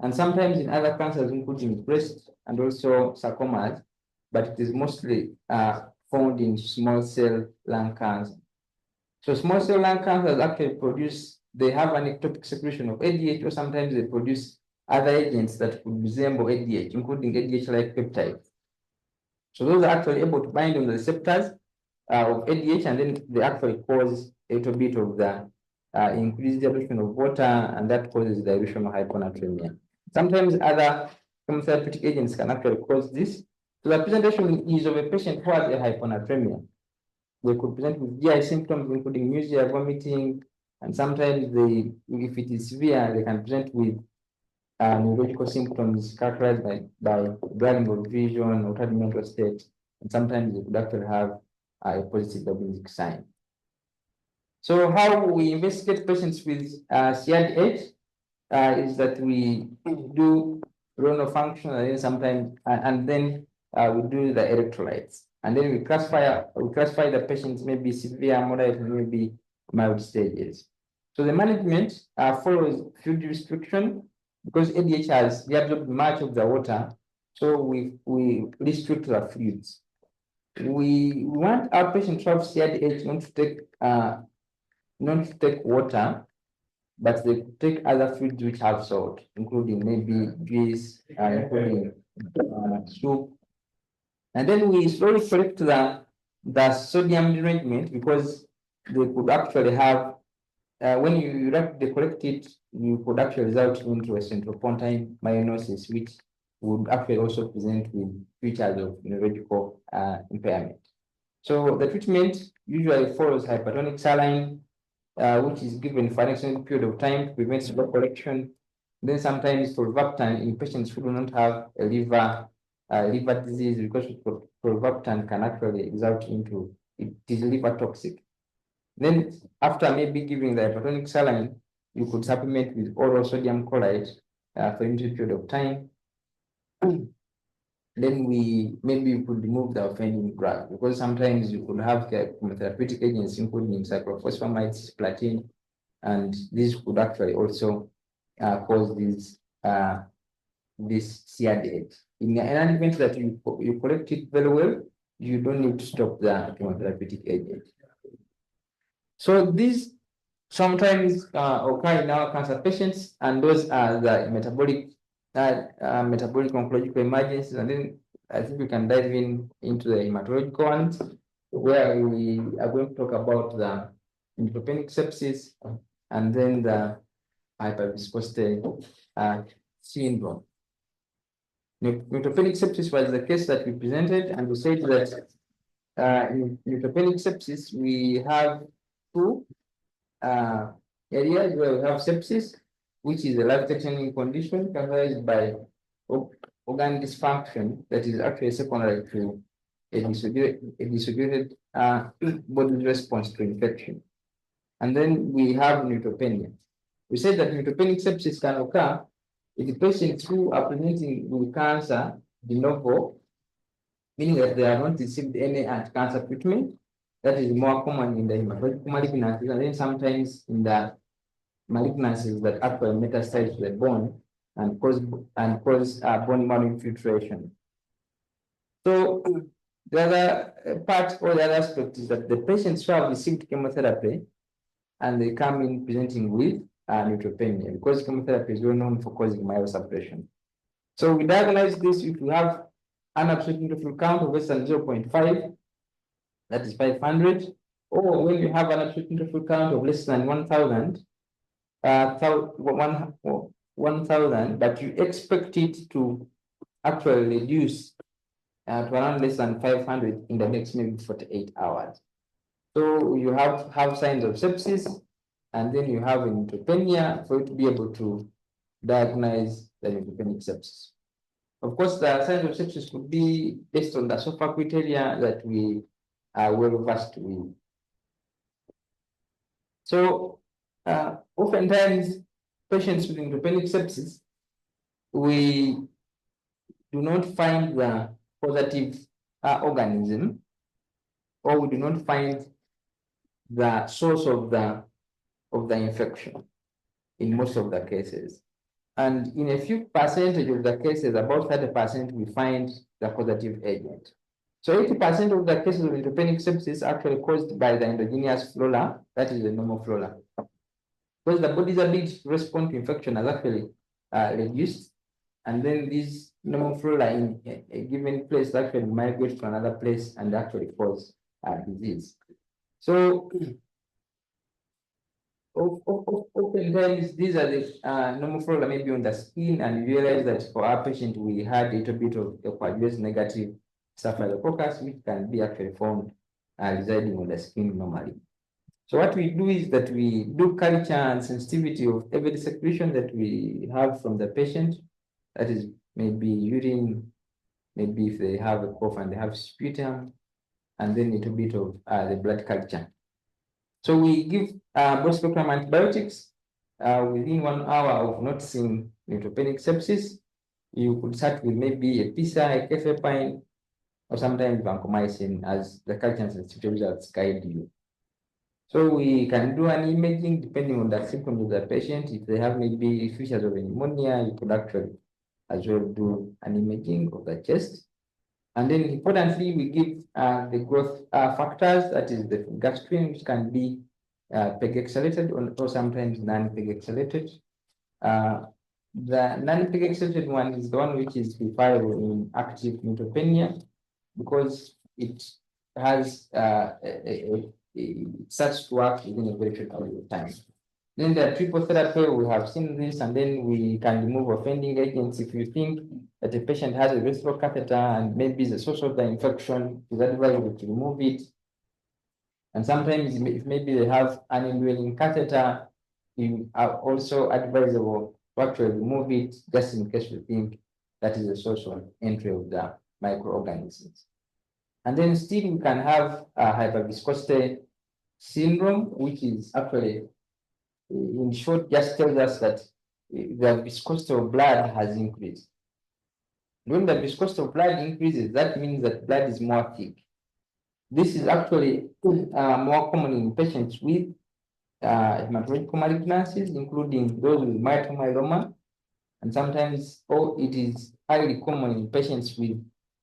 and sometimes in other cancers, including breast and also sarcomas, but it is mostly found in small cell lung cancer. So small cell lung cancers actually they have an ectopic secretion of ADH, or sometimes they produce other agents that could resemble ADH, including ADH-like peptides. So those are actually able to bind on the receptors of ADH, and then they actually cause a little bit of the increased dilution of water, and that causes dilution of hyponatremia. Sometimes other chemotherapeutic agents can actually cause this. So the presentation is of a patient who has a hyponatremia. They could present with GI symptoms, including nausea, vomiting, and sometimes if it is severe, they can present with neurological symptoms characterized by blurring of vision, altered mental state, and sometimes they could actually have a positive diagnostic sign. So how we investigate patients with CRDH is that we do renal function, and then sometimes, and then we do the electrolytes, and then we classify the patients maybe severe, moderate, and maybe mild stages. So the management follows fluid restriction, because ADH has reabsorbed much of the water, so we restrict the fluids. We want our patients to have CRDH not to take water, but they could take other fluids which have salt, including maybe juice, including soup. And then we slowly correct the sodium derangement, because they could actually have, when you rapidly correct it, you could actually result into a centropontine myelinosis, which would actually also present with features of neurological impairment. So the treatment usually follows hypertonic saline, which is given for an extended period of time to prevent slow correction. Then sometimes tolvaptan in patients who do not have a liver disease, because tolvaptan can actually result into, it is liver toxic. Then after maybe giving the hypertonic saline, you could supplement with oral sodium chloride for a limited period of time. Then we could remove the offending drug, because sometimes you could have chemotherapeutic agents, including cyclophosphamide, platinum, and these could actually also cause this CRDH. In an event that you correct it very well, you don't need to stop the chemotherapeutic agent. So these sometimes occur in our cancer patients, and those are the metabolic oncological emergencies. And then I think we can dive into the hematological ones, where we are going to talk about the neutropenic sepsis and then the hyperviscosity syndrome. Neutropenic sepsis was the case that we presented, and we said that in neutropenic sepsis, we have two areas where we have sepsis, which is a life-threatening condition characterized by organ dysfunction that is actually secondary to a dysregulated body's response to infection. And then we have neutropenia. We said that neutropenic sepsis can occur the patients who are presenting with cancer de novo, meaning that they have not received any anti-cancer treatment, that is more common in the hematologic malignancies, and then sometimes in the malignancies that actually metastasize to the bone and cause bone marrow infiltration. So the other part or the other aspect is that the patients who have received chemotherapy and they come in presenting with neutropenia, because chemotherapy is well known for causing myelosuppression. So we diagnose this if we have an absolute neutrophil count of less than 0.5, that is 500, or when you have an absolute neutrophil count of less than 1,000, 1,000, but you expect it to actually reduce to around less than 500 in the next maybe 48 hours. So you have signs of sepsis, and then you have neutropenia for you to be able to diagnose the neutropenic sepsis. Of course, the signs of sepsis could be based on the SOFA criteria that we are well versed with. So oftentimes, patients with neutropenic sepsis, we do not find the positive organism, or we do not find the source of the infection in most of the cases. And in a few percentage of the cases, about 30%, we find the causative agent. So 80% of the cases of neutropenic sepsis are actually caused by the endogenous flora, that is the normal flora. Because the body's ability to respond to infection has actually reduced, and then these normal flora in a given place actually migrate to another place and actually cause disease. So oftentimes these are the normal flora maybe on the skin, and you realize that for our patient we had a little bit of a coagulase negative staphylococcus, which can be actually formed residing on the skin normally. So what we do is that we do culture and sensitivity of every secretion that we have from the patient. That is maybe urine, maybe if they have a cough and they have sputum, and then a little bit of the blood culture. So we give broad spectrum antibiotics within 1 hour of noticing neutropenic sepsis. You could start with maybe a PISA, a cefepime, or sometimes vancomycin as the culture and sensitivity results guide you. So we can do an imaging depending on the symptoms of the patient. If they have maybe features of pneumonia, you could actually as well do an imaging of the chest. And then importantly, we give the growth factors, that is the gastrin, which can be peg-accelerated or sometimes non-peg-accelerated. The non-peg-accelerated one is the one which is preferable in active neutropenia because it has it starts to work within a very short period of time. Then the triple therapy, we have seen this, and then we can remove offending agents. If you think that a patient has a urethral catheter and maybe the source of the infection, is advisable to remove it. And sometimes, if maybe they have an indwelling catheter, you are also advisable to actually remove it, just in case you think that is the source of entry of the microorganisms. And then still we can have a hyperviscosity syndrome, which is actually, in short, just tells us that the viscosity of blood has increased. When the viscosity of blood increases, that means that blood is more thick. This is actually more common in patients with hematological malignancies, including those with multiple myeloma, and sometimes it is highly common in patients with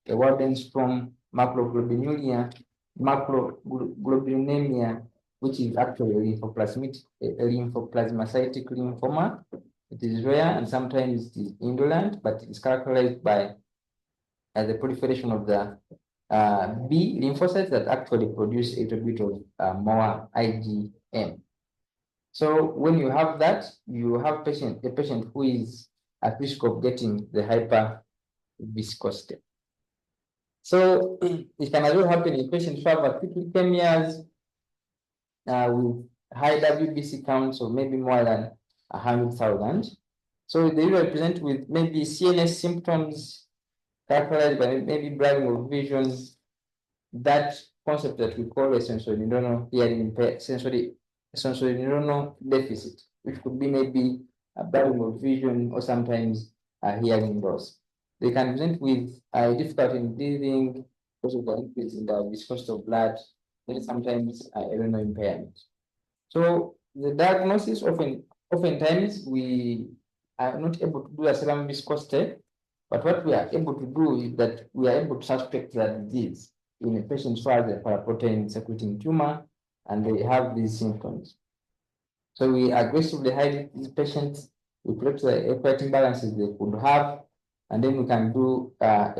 a Waldenstrom macroglobulinemia, which is actually lymphoplasmacytic lymphoma. It is rare and sometimes it is indolent, but it is characterized by the proliferation of the B lymphocytes that actually produce a little bit of more IgM. So when you have that, you have a patient who is at risk of getting the hyperviscosity. So it can as well happen in patients who have acute leukemias with high WBC counts of maybe more than 100,000. So they will present with maybe CNS symptoms characterized by maybe blurring of vision, that concept that we call a sensorineuronal hearing sensorineuronal deficit, which could be maybe blurring of vision, or sometimes hearing loss. They can present with difficulty in breathing because of the increase in the viscosity of blood, and sometimes renal impairment. So the diagnosis oftentimes we are not able to do a serum viscosity, but what we are able to do is that we are able to suspect the disease in a patient who has a paraprotein secreting tumor and they have these symptoms. So we aggressively hide these patients, we correct the equity imbalances they could have, and then we can do a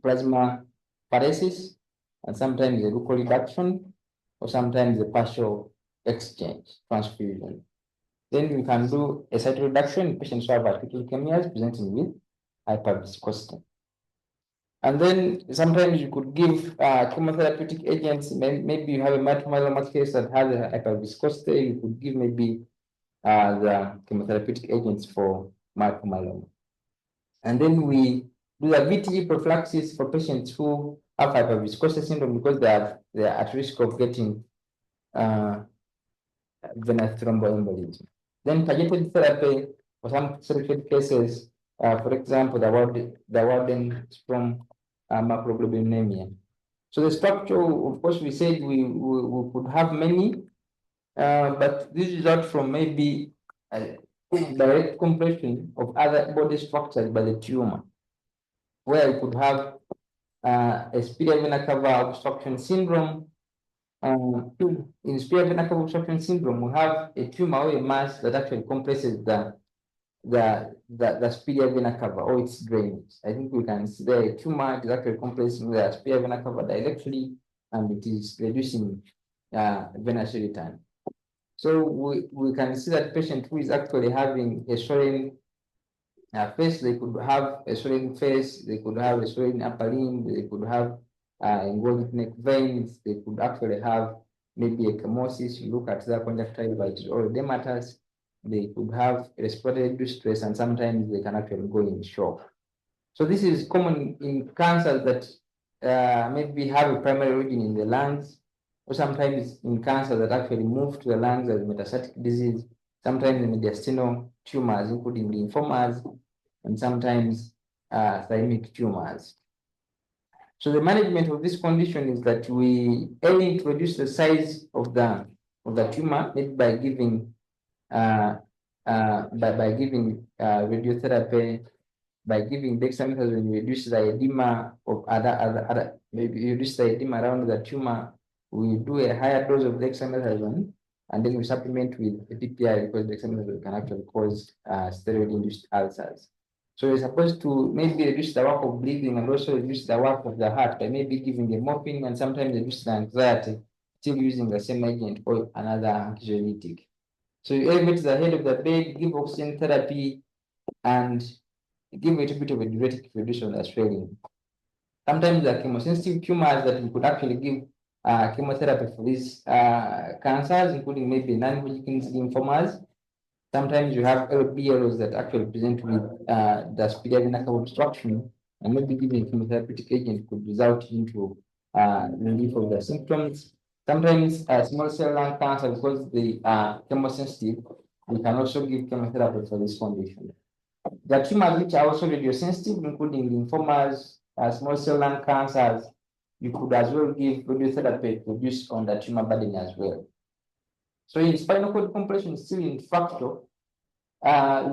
plasma paresis, and sometimes a local reduction, or sometimes a partial exchange transfusion. Then we can do a cytoreduction in patients who have acute leukemias presenting with hyperviscosity. And then sometimes you could give chemotherapeutic agents. Maybe you have a multiple myeloma case that has a hyperviscosity. You could give maybe the chemotherapeutic agents for multiple myeloma. And then we do the VTE prophylaxis for patients who have hyperviscosity syndrome because they are at risk of getting venous thromboembolism. Then targeted therapy for some selected cases, for example, the Waldenstrom macroglobulinemia. So the structure, of course, we said we could have many, but this result from maybe direct compression of other body structures by the tumor, where you could have a spear vena cava obstruction syndrome. In spear vena cava obstruction syndrome, we have a tumor or a mass that actually compresses the spear vena cava or its drainage. I think we can see the tumor is actually compressing the spear vena cava directly, and it is reducing venous return. So we can see that patient who is actually having a swollen face, they could have a swollen face, they could have a swollen upper limb, they could have engorged neck veins, they could actually have maybe a chemosis. You look at the conjunctivitis or edematous, they could have respiratory distress, and sometimes they can actually go in shock. So this is common in cancers that maybe have a primary origin in the lungs, or sometimes in cancer that actually move to the lungs as metastatic disease, sometimes in mediastinal tumors, including lymphomas, and sometimes thymic tumors. So the management of this condition is that we aim to reduce the size of the tumor, maybe by giving radiotherapy, by giving dexamethasone, you reduce the edema of other maybe you reduce the edema around the tumor. We do a higher dose of dexamethasone, and then we supplement with a PPI because dexamethasone can actually cause steroid-induced ulcers. So we're supposed to maybe reduce the work of breathing and also reduce the work of the heart by maybe giving a morphine and sometimes reduce the anxiety, still using the same agent or another anxiolytic. So you elevate the head of the bed, give oxygen therapy, and give a little bit of a diuretic reduction of the swelling. Sometimes the chemosensitive tumors that we could actually give chemotherapy for these cancers, including maybe non-Hodgkin's lymphomas. Sometimes you have LBLs that actually present with the spear vena cava obstruction, and maybe giving chemotherapeutic agent could result into relief of the symptoms. Sometimes small cell lung cancer, because they are chemosensitive, we can also give chemotherapy for this condition. The tumors which are also radiosensitive, including lymphomas, small cell lung cancers, you could as well give radiotherapy to reduce on the tumor burden as well. So in spinal cord compression, still in fracture,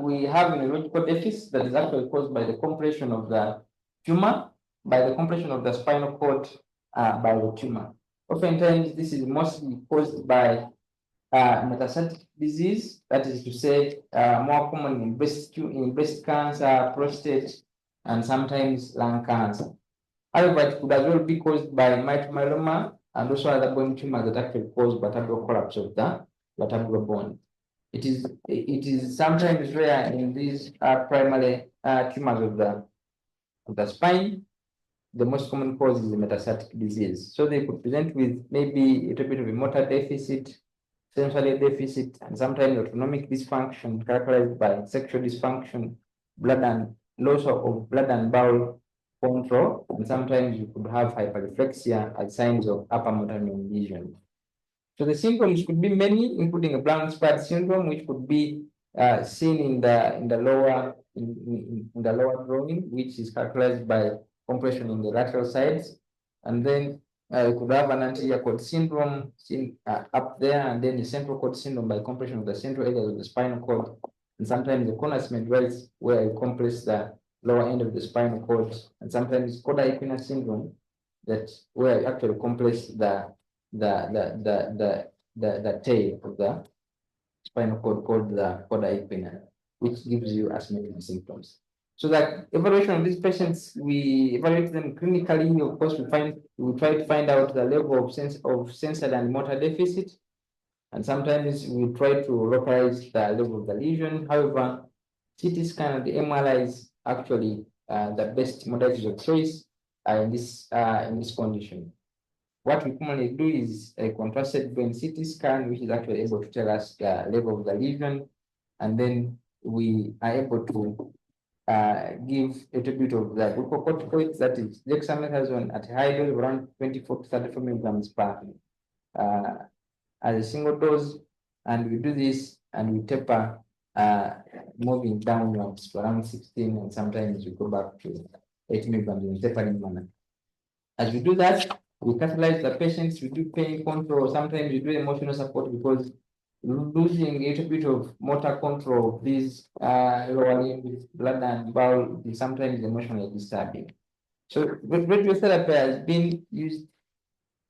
we have a neurological deficit that is actually caused by the compression of the tumor, by the compression of the spinal cord by the tumor. Oftentimes, this is mostly caused by metastatic disease, that is to say, more common in breast cancer, prostate, and sometimes lung cancer. However, it could as well be caused by multiple myeloma and also other bone tumors that actually cause vertebral collapse of the vertebral bone. It is sometimes rare in these primary tumors of the spine. The most common cause is the metastatic disease. So they could present with maybe a little bit of a motor deficit, sensory deficit, and sometimes autonomic dysfunction characterized by sexual dysfunction, loss of blood and bowel control, and sometimes you could have hyperreflexia as signs of upper motor neuron lesion. So the symptoms could be many, including a brown spot syndrome, which could be seen in the lower in the lower drawing, which is characterized by compression in the lateral sides, and then you could have an anterior cord syndrome seen up there, and then the central cord syndrome by compression of the central areas of the spinal cord, and sometimes the conus medullaris where you compress the lower end of the spinal cord, and sometimes coda equina syndrome that where you actually compress the tail of the spinal cord called the coda equina, which gives you asthmatic symptoms. So that evaluation of these patients, we evaluate them clinically. Of course, we try to find out the level of sensory and motor deficit, and sometimes we try to localize the level of the lesion. However, CT scan and the MRI is actually the best modalities of choice in this condition. What we commonly do is a contrasted brain CT scan, which is actually able to tell us the level of the lesion, and then we are able to give a little bit of the glucocorticoids, that is dexamethasone at a high dose of around 24 to 34 milligrams per as a single dose, and we do this and we taper moving downwards to around 16, and sometimes we go back to 8 milligrams in a tapering manner. As we do that, we catalyze the patients, we do pain control, sometimes we do emotional support, because losing a little bit of motor control of these lower limb blood and bowel is sometimes emotionally disturbing. So radiotherapy has been used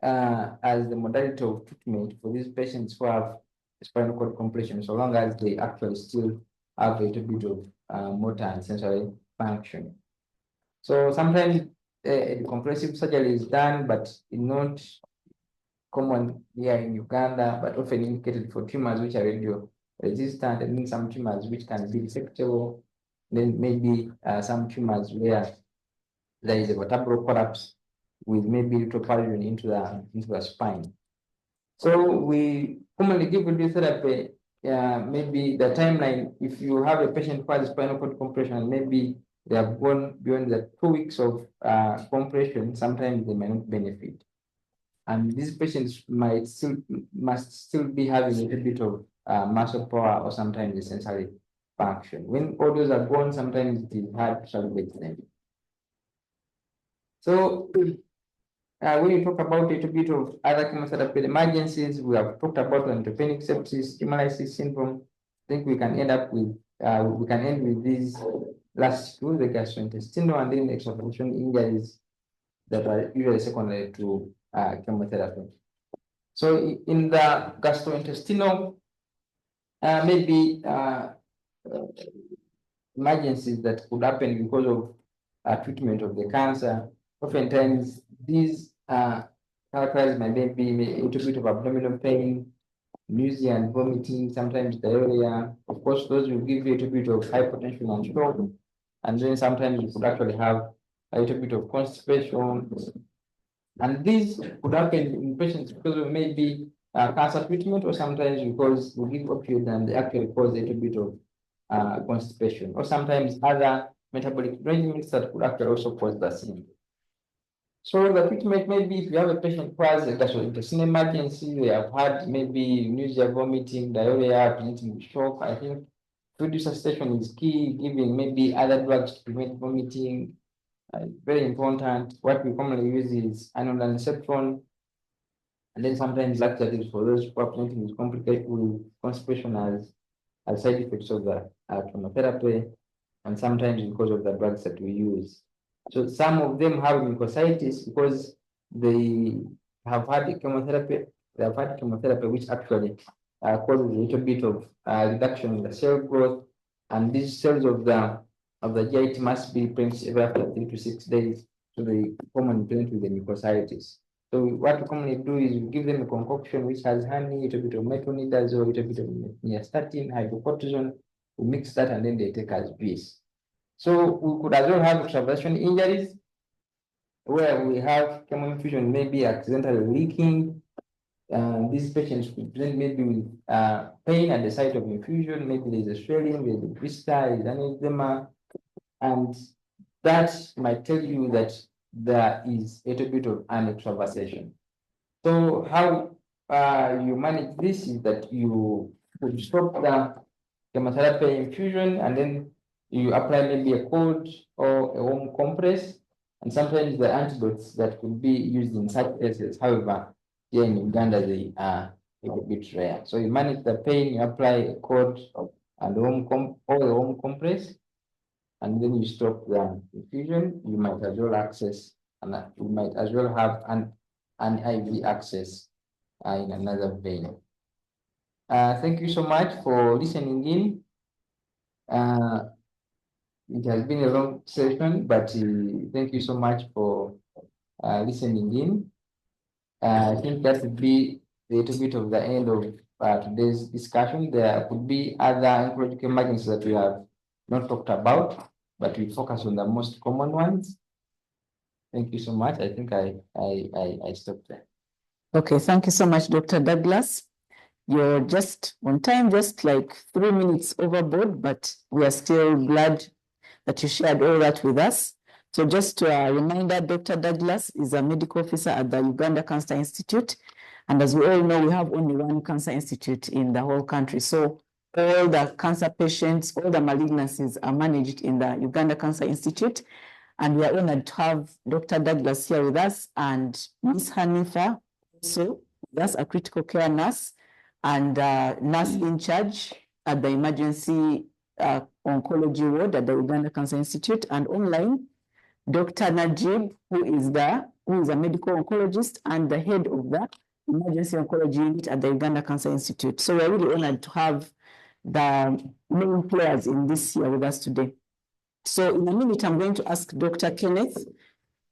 as the modality of treatment for these patients who have spinal cord compression, so long as they actually still have a little bit of motor and sensory function. So sometimes compressive surgery is done, but not common here in Uganda, but often indicated for tumors which are radio resistant, and then some tumors which can be resectable, then maybe some tumors where there is a vertebral collapse with maybe little paration into the spine. So we commonly give radiotherapy. Maybe the timeline, if you have a patient who has spinal cord compression, maybe they have gone beyond the 2 weeks of compression, sometimes they may not benefit. And these patients must still be having a little bit of muscle power or sometimes a sensory function. When all those are gone, sometimes it is hard to salvage them. So when you talk about a little bit of other chemotherapy emergencies, we have talked about neutropenic sepsis, hemolysis syndrome. I think we can end with these last two, the gastrointestinal and then extravasation injuries that are usually secondary to chemotherapy. So in the gastrointestinal, maybe emergencies that could happen because of treatment of the cancer. Oftentimes, these characterized by maybe a little bit of abdominal pain, nausea and vomiting, sometimes diarrhea. Of course, those will give you a little bit of hypertension and stroke. And then sometimes you could actually have a little bit of constipation. And these could happen in patients because of maybe cancer treatment, or sometimes because we give opioid and they actually cause a little bit of constipation, or sometimes other metabolic regimens that could actually also cause the same. So the treatment, maybe if you have a patient who has a gastrointestinal emergency, they have had maybe nausea, vomiting, diarrhea, presenting with shock, I think food resuscitation is key, giving maybe other drugs to prevent vomiting. Very important. What we commonly use is inolenceptron, and then sometimes laxatives for those who are presenting with complicated with constipation as side effects of the chemotherapy, and sometimes because of the drugs that we use. So some of them have mucositis because they have had chemotherapy. They have had chemotherapy, which actually causes a little bit of reduction in the cell growth, and these cells of the GIT must be replenished every after 3 to 6 days. So they commonly present with the mucositis. So what we commonly do is we give them a concoction which has honey, a little bit of metronidazole, a little bit of nystatin, hydrocortisone. We mix that and then they take as breeze. So we could as well have extravasation injuries where we have chemoinfusion maybe accidentally leaking. These patients could present maybe with pain at the site of infusion, maybe there's a swelling, there's a blister, there's an edema, and that might tell you that there is a little bit of an extravasation. So how you manage this is that you could stop chemotherapy infusion, and then you apply maybe a cold or a warm compress, and sometimes the antidotes that could be used in such cases. However, here in Uganda, they are a bit rare. So you manage the pain, you apply a cold and or a warm compress, and then you stop the infusion. You might as well access, and you might as well have an IV access in another vein. Thank you so much for listening in. It has been a long session, but thank you so much for listening in. I think that would be a little bit of the end of today's discussion. There could be other oncological emergencies that we have not talked about, but we focus on the most common ones. Thank you so much. I think I stopped there. Okay, thank you so much, Dr. Douglas. You're just on time, just like 3 minutes overboard, but we are still glad that you shared all that with us. So just a reminder, Dr. Douglas is a medical officer at the Uganda Cancer Institute. And as we all know, we have only one cancer institute in the whole country. So all the cancer patients, all the malignancies are managed in the Uganda Cancer Institute. And we are honored to have Dr. Douglas here with us and Ms. Hanifa, also that's a critical care nurse and nurse in charge at the emergency oncology ward at the Uganda Cancer Institute, and online, Dr. Najib, who is a medical oncologist and the head of the emergency oncology unit at the Uganda Cancer Institute. So we're really honored to have the main players in this here with us today. So in a minute, I'm going to ask Dr. Kenneth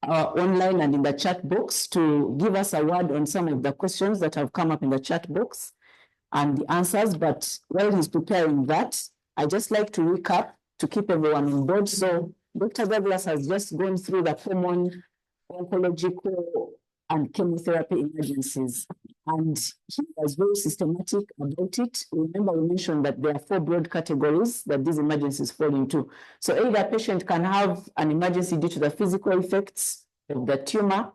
online and in the chat box to give us a word on some of the questions that have come up in the chat box and the answers. But while he's preparing that, I just like to recap to keep everyone on board. So Dr. Douglas has just gone through the common oncological and chemotherapy emergencies, and he was very systematic about it. Remember, we mentioned that there are 4 broad categories that these emergencies fall into. So either a patient can have an emergency due to the physical effects of the tumor,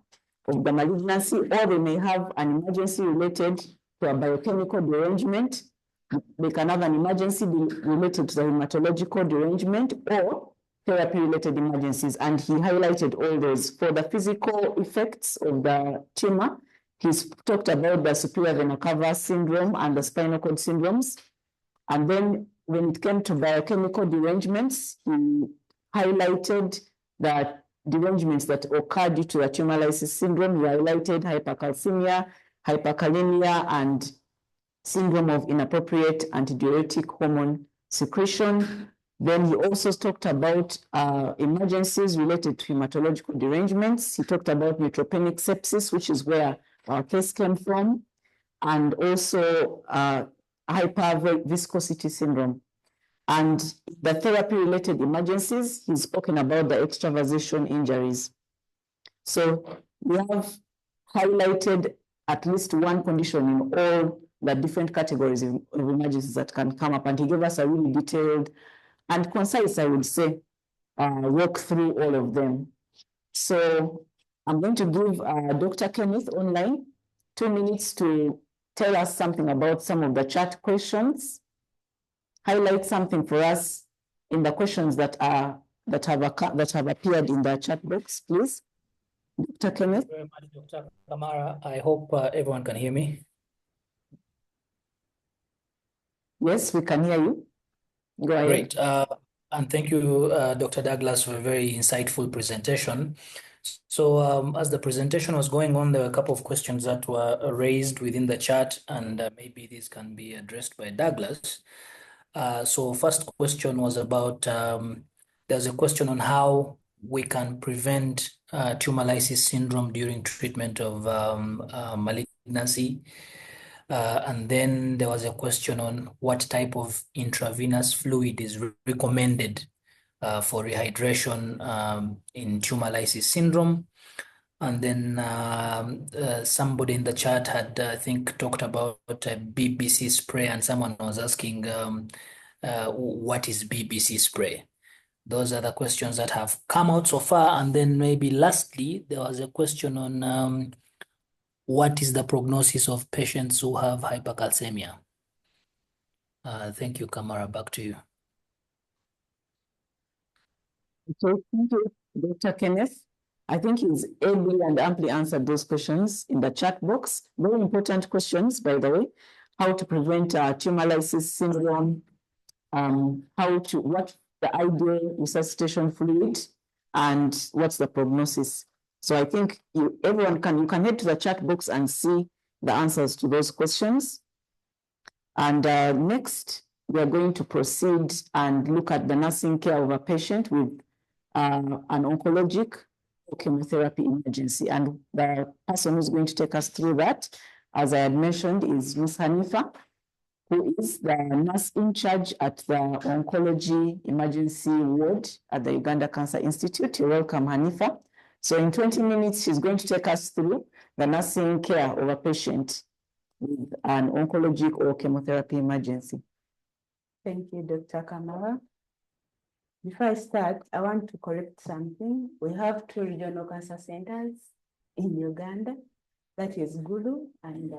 of the malignancy, or they may have an emergency related to a biochemical derangement. They can have an emergency related to the hematological derangement or therapy-related emergencies, and he highlighted all those. For the physical effects of the tumor, he's talked about the superior vena cava syndrome and the spinal cord syndromes. And then when it came to biochemical derangements, he highlighted the derangements that occur due to the tumor lysis syndrome. He highlighted hypercalcemia, hyperkalemia, and syndrome of inappropriate antidiuretic hormone secretion. Then he also talked about emergencies related to hematological derangements. He talked about neutropenic sepsis, which is where our case came from, and also hyperviscosity syndrome. And the therapy-related emergencies, he's spoken about the extravasation injuries. So we have highlighted at least one condition in all the different categories of emergencies that can come up, and he gave us a really detailed and concise, I would say, walk through all of them. So I'm going to give Dr. Kenneth online 2 minutes to tell us something about some of the chat questions, highlight something for us in the questions that have appeared in the chat box, please. Dr. Kenneth. Thank you very much, Dr. Kamara. I hope everyone can hear me. Yes, we can hear you. Go ahead. Great. And thank you, Dr. Douglas, for a very insightful presentation. So as the presentation was going on, there were a couple of questions that were raised within the chat, and maybe these can be addressed by Douglas. So first question was about, there's a question on how we can prevent tumor lysis syndrome during treatment of malignancy. And then there was a question on what type of intravenous fluid is recommended for rehydration in tumor lysis syndrome. And then somebody in the chat had, I think, talked about a BBC spray, and someone was asking what is BBC spray? Those are the questions that have come out so far. And then maybe lastly, there was a question on what is the prognosis of patients who have hypercalcemia? Thank you, Kamara. Back to you. Okay, thank you, Dr. Kenneth. I think he's ably and amply answered those questions in the chat box. Very important questions, by the way. How to prevent tumor lysis syndrome, what the ideal resuscitation fluid, and what's the prognosis. So I think you can head to the chat box and see the answers to those questions. And next, we are going to proceed and look at the nursing care of a patient with an oncologic chemotherapy emergency. And the person who's going to take us through that, as I had mentioned, is Ms. Hanifa, who is the nurse in charge at the Oncology Emergency Ward at the Uganda Cancer Institute. You're welcome, Hanifa. So in 20 minutes, she's going to take us through the nursing care of a patient with an oncologic or chemotherapy emergency. Thank you, Dr. Kamara. Before I start, I want to correct something. We have 2 regional cancer centers in Uganda. That is Gulu and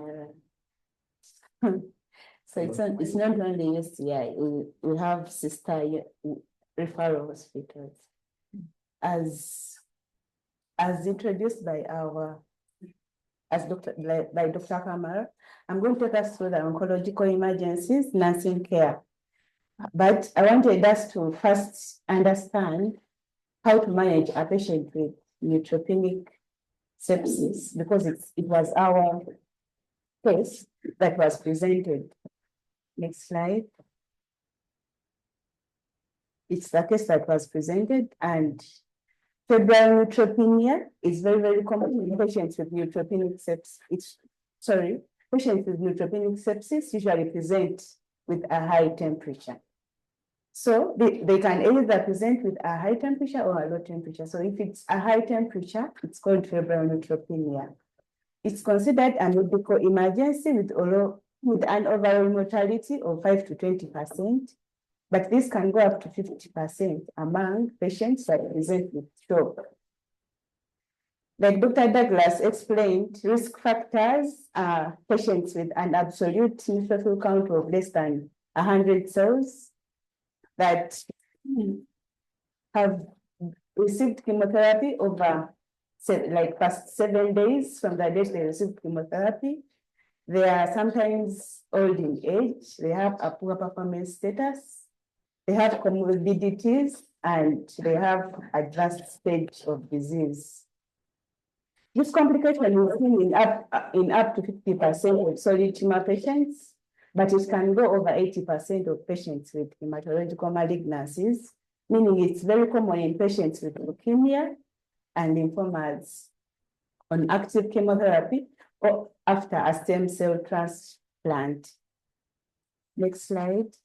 so it's not only UCI. We have sister referral hospitals. As introduced by Dr. Kamara, I'm going to take us through the oncological emergencies, nursing care. But I wanted us to first understand how to manage a patient with neutropenic sepsis, because it was our case that was presented. Next slide. It's the case that was presented, and febrile neutropenia is very, very common in patients with neutropenic sepsis. Patients with neutropenic sepsis usually present with a high temperature. So they can either present with a high temperature or a low temperature. So if it's a high temperature, it's called febrile neutropenia. It's considered a medical emergency with an overall mortality of 5 to 20%, but this can go up to 50% among patients that present with shock. Like Dr. Douglas explained, risk factors are patients with an absolute neutrophil count of less than 100 cells that have received chemotherapy over past 7 days from the date they received chemotherapy. They are sometimes old in age, they have a poor performance status, they have comorbidities, and they have advanced stage of disease. This complication is seen in up to 50% of solid tumor patients, but it can go over 80% of patients with hematological malignancies, meaning it's very common in patients with leukemia and lymphomas on active chemotherapy or after a stem cell transplant. Next slide.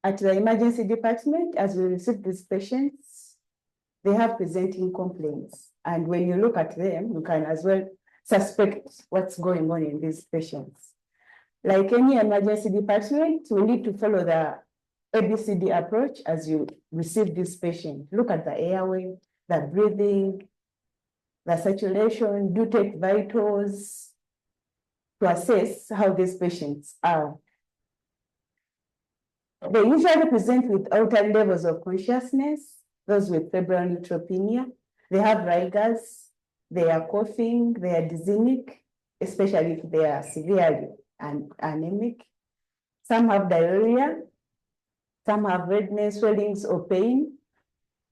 At the emergency department, as we receive these patients, they have presenting complaints. And when you look at them, you can as well suspect what's going on in these patients. Like any emergency department, we need to follow the ABCD approach as you receive this patient. Look at the airway, the breathing, the saturation, do take vitals to assess how these patients are. They usually present with altered levels of consciousness, those with febrile neutropenia. They have rigors, they are coughing, they are dizzymic, especially if they are severely anemic. Some have diarrhea, some have redness, swellings, or pain,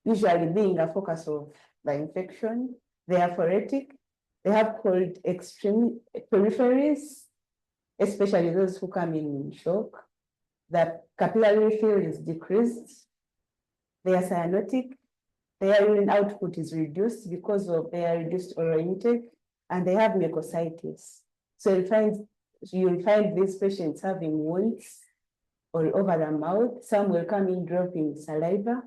usually being a focus of the infection. They are phoretic, they have cold extreme peripheries, especially those who come in shock. The capillary fill is decreased. They are cyanotic. Their urine output is reduced because of their reduced oral intake, and they have mucositis. So you'll find these patients having wounds all over the mouth. Some will come in dropping saliva,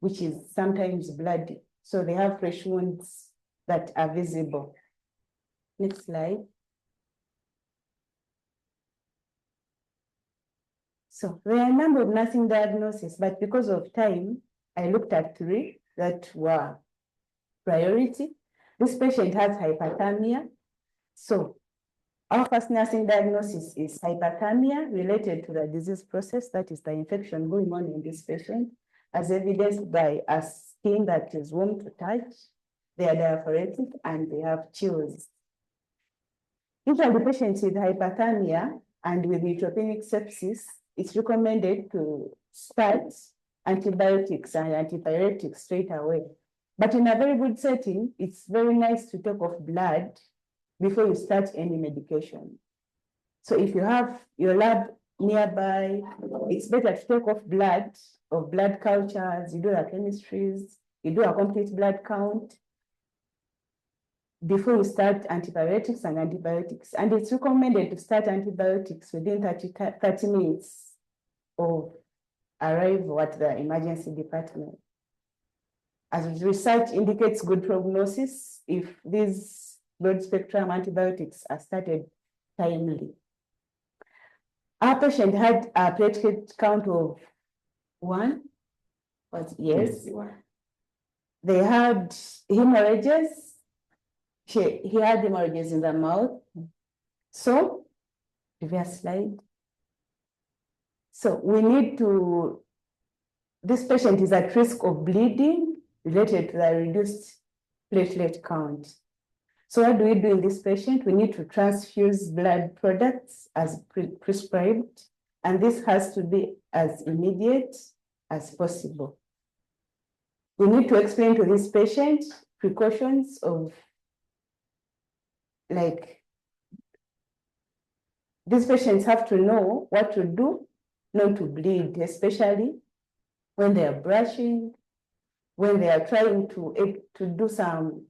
which is sometimes bloody. So they have fresh wounds that are visible. Next slide. So there are a number of nursing diagnoses, but because of time, I looked at 3 that were priority. This patient has hyperthermia. So our first nursing diagnosis is hyperthermia related to the disease process, that is the infection going on in this patient, as evidenced by a skin that is warm to touch, they are diaphoretic, and they have chills. Usually patients with hyperthermia and with neutropenic sepsis, it's recommended to start antibiotics and antipyretics straight away. But in a very good setting, it's very nice to take off blood before you start any medication. So if you have your lab nearby, it's better to take off blood of blood cultures, you do the chemistries, you do a complete blood count before you start antibiotics and antibiotics. And it's recommended to start antibiotics within 30 minutes of arrival at the emergency department. As research indicates good prognosis if these broad spectrum antibiotics are started timely. Our patient had a platelet count of 1, but yes, they had hemorrhages. He had hemorrhages in the mouth. So, previous slide. So we need to, this patient is at risk of bleeding related to the reduced platelet count. So what do we do in this patient? We need to transfuse blood products as prescribed, and this has to be as immediate as possible. We need to explain to this patient precautions of, like, these patients have to know what to do not to bleed, especially when they are brushing, when they are trying to do some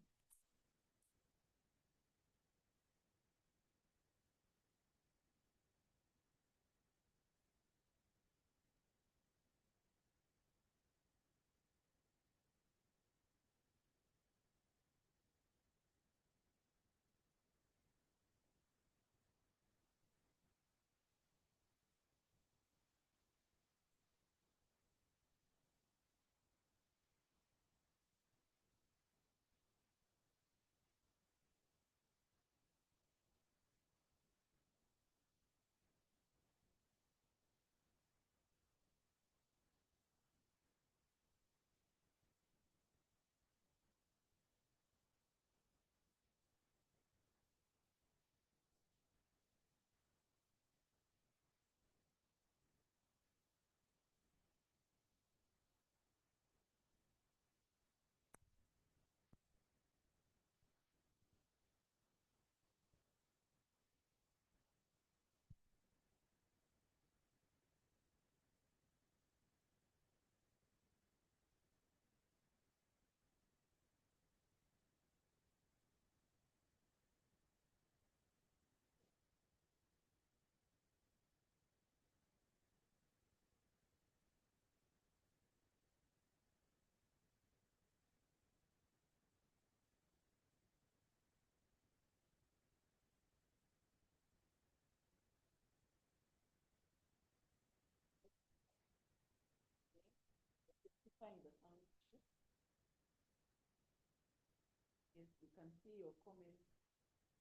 Yes, you can see your comments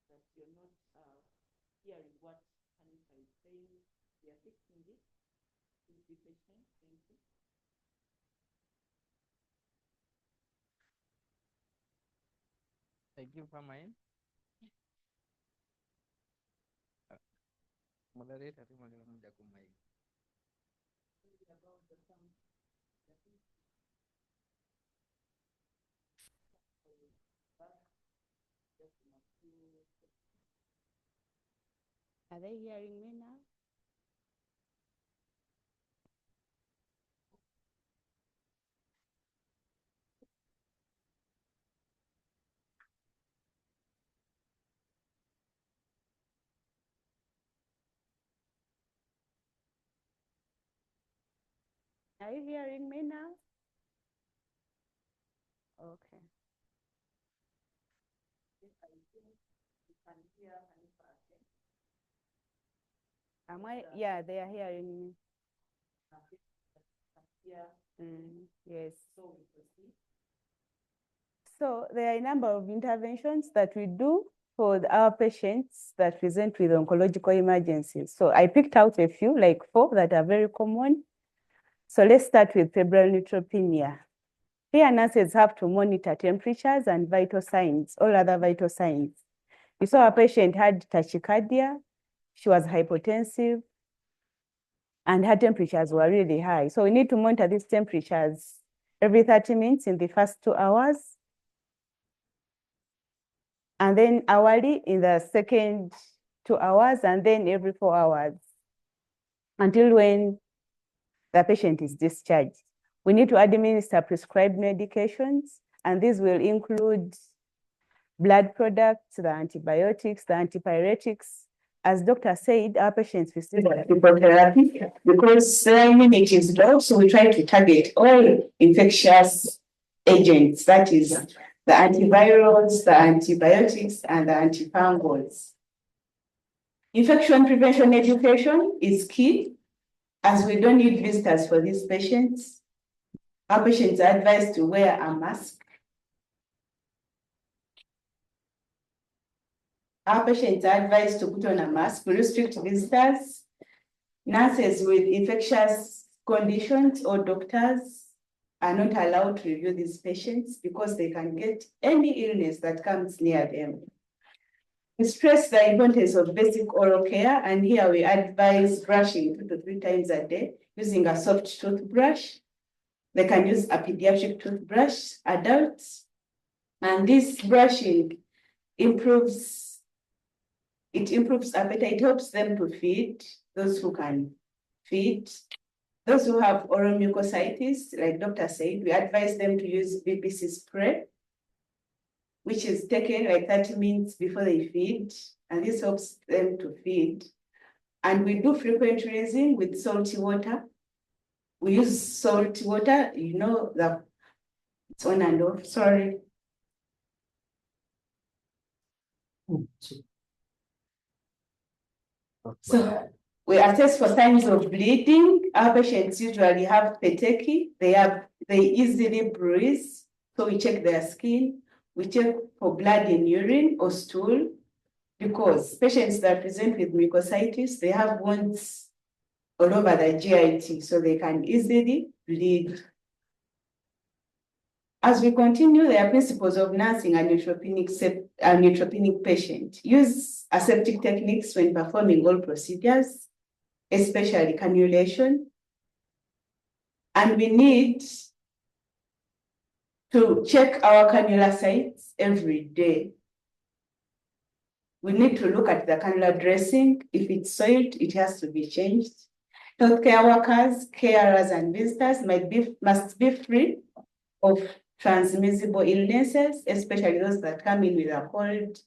that you're not hearing what Hanifa is saying. We are fixing it. Please be patient. Thank you. I give her mine. Moderator, Are they hearing me now? Are you hearing me now? Okay. Am I? Yeah, they are hearing me. Yes. So there are a number of interventions that we do for our patients that present with oncological emergencies. So I picked out a few, like 4 that are very common. So let's start with febrile neutropenia. Here, nurses have to monitor temperatures and vital signs, all other vital signs. You saw a patient had tachycardia, she was hypotensive, and her temperatures were really high. So we need to monitor these temperatures every 30 minutes in the first 2 hours, and then hourly in the second 2 hours, and then every 4 hours, until when the patient is discharged. We need to administer prescribed medications, and these will include blood products, the antibiotics, the antipyretics. As doctor said, our patients receive chemotherapy because their immunity is low, so we try to target all infectious agents, that is the antivirals, the antibiotics, and the antifungals. Infection prevention education is key, as we don't need visitors for these patients. Our patients are advised to wear a mask. Our patients are advised to put on a mask. We restrict visitors. Nurses with infectious conditions or doctors are not allowed to review these patients because they can get any illness that comes near them. We stress the importance of basic oral care, and here we advise brushing 2 to 3 times a day using a soft toothbrush. They can use a pediatric toothbrush, adults, and this brushing improves appetite, helps them to feed, those who can feed. Those who have oral mucositis, like doctor said, we advise them to use BPC spray, which is taken like 30 minutes before they feed, and this helps them to feed. And we do frequent rinsing with salty water. We use salt water, you know, it's on and off, sorry. So we assess for signs of bleeding. Our patients usually have petechiae. They easily bruise. So we check their skin. We check for blood in urine or stool, because patients that present with mucositis, they have wounds all over the GIT, so they can easily bleed. As we continue, there are principles of nursing a neutropenic patient. Use aseptic techniques when performing all procedures, especially cannulation. And we need to check our cannula sites every day. We need to look at the cannula dressing. If it's soiled, it has to be changed. Healthcare workers, carers, and visitors must be free of transmissible illnesses, especially those that come in with a cold,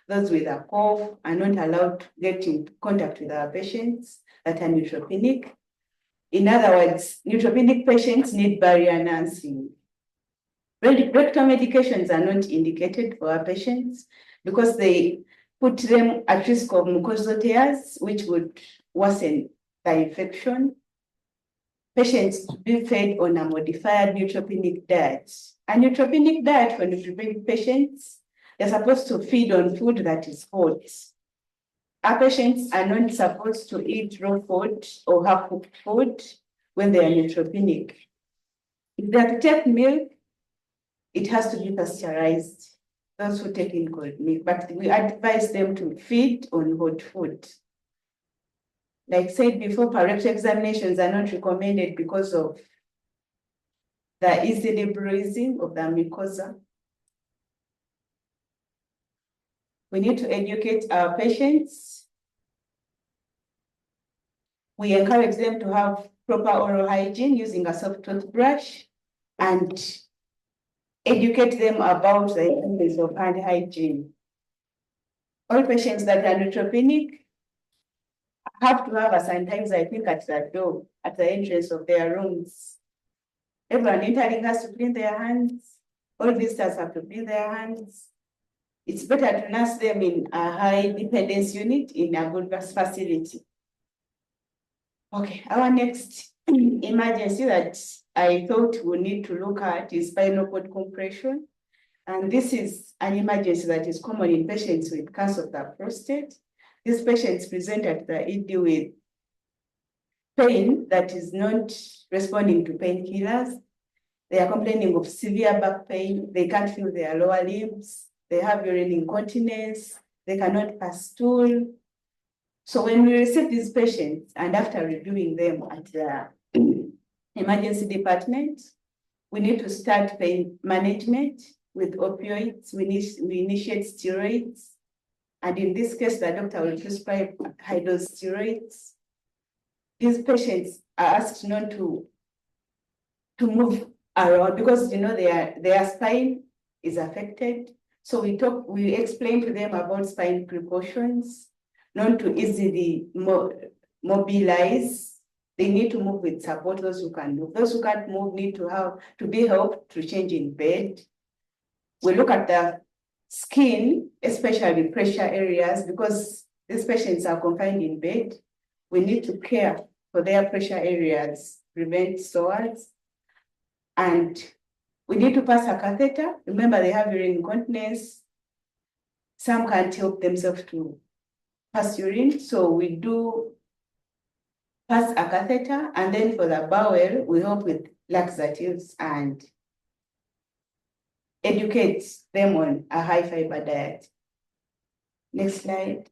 those with a cough, are not allowed to get in contact with our patients that are neutropenic. In other words, neutropenic patients need barrier nursing. Rectal medications are not indicated for our patients because they put them at risk of mucosal tears, which would worsen the infection. Patients to be fed on a modified neutropenic diet. A neutropenic diet for neutropenic patients, they're supposed to feed on food that is hot. Our patients are not supposed to eat raw food or half-cooked food when they are neutropenic. If they are to take milk, it has to be pasteurized, those who take in cold milk, but we advise them to feed on hot food. Like said before, parental examinations are not recommended because of the easily bruising of the mucosa. We need to educate our patients. We encourage them to have proper oral hygiene using a soft toothbrush and educate them about the importance of hand hygiene. All patients that are neutropenic have to have a sanitizer, I think, at the door, at the entrance of their rooms. Everyone entering has to clean their hands. All visitors have to clean their hands. It's better to nurse them in a high dependence unit in a good facility. Okay, our next emergency that I thought we need to look at is spinal cord compression. And this is an emergency that is common in patients with cancer of the prostate. These patients present at the ED with pain that is not responding to painkillers. They are complaining of severe back pain. They can't feel their lower limbs. They have urine incontinence. They cannot pass stool. So when we receive these patients and after reviewing them at the emergency department, we need to start pain management with opioids. We initiate steroids. And in this case, the doctor will prescribe high-dose steroids. These patients are asked not to move around because their spine is affected. So we explain to them about spine precautions, not to easily mobilize. They need to move with support. Those who can move. Those who can't move need to be helped to change in bed. We look at the skin, especially pressure areas, because these patients are confined in bed. We need to care for their pressure areas, prevent sores. And we need to pass a catheter. Remember, they have urine incontinence. Some can't help themselves to pass urine. So we do pass a catheter. And then for the bowel, we help with laxatives and educate them on a high fiber diet. Next slide.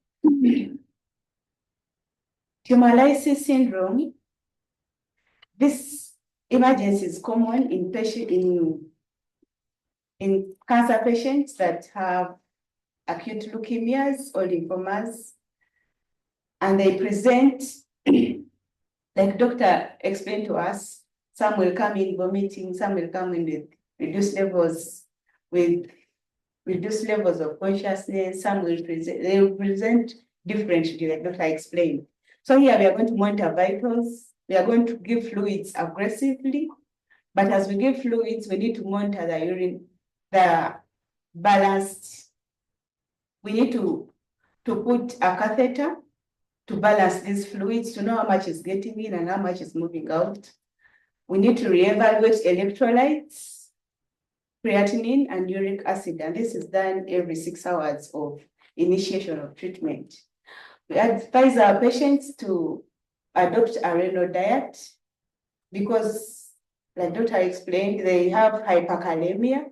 Hemolysis syndrome. This emergency is common in cancer patients that have acute leukemias or lymphomas, and they present, like doctor explained to us, some will come in vomiting, some will come in with reduced levels of consciousness, some will present differently, like doctor explained. So here we are going to monitor vitals. We are going to give fluids aggressively, but as we give fluids, we need to monitor the urine, the balanced. We need to put a catheter to balance these fluids to know how much is getting in and how much is moving out. We need to reevaluate electrolytes, creatinine, and uric acid, and this is done every 6 hours of initiation of treatment. We advise our patients to adopt a renal diet because, like doctor explained, they have hyperkalemia.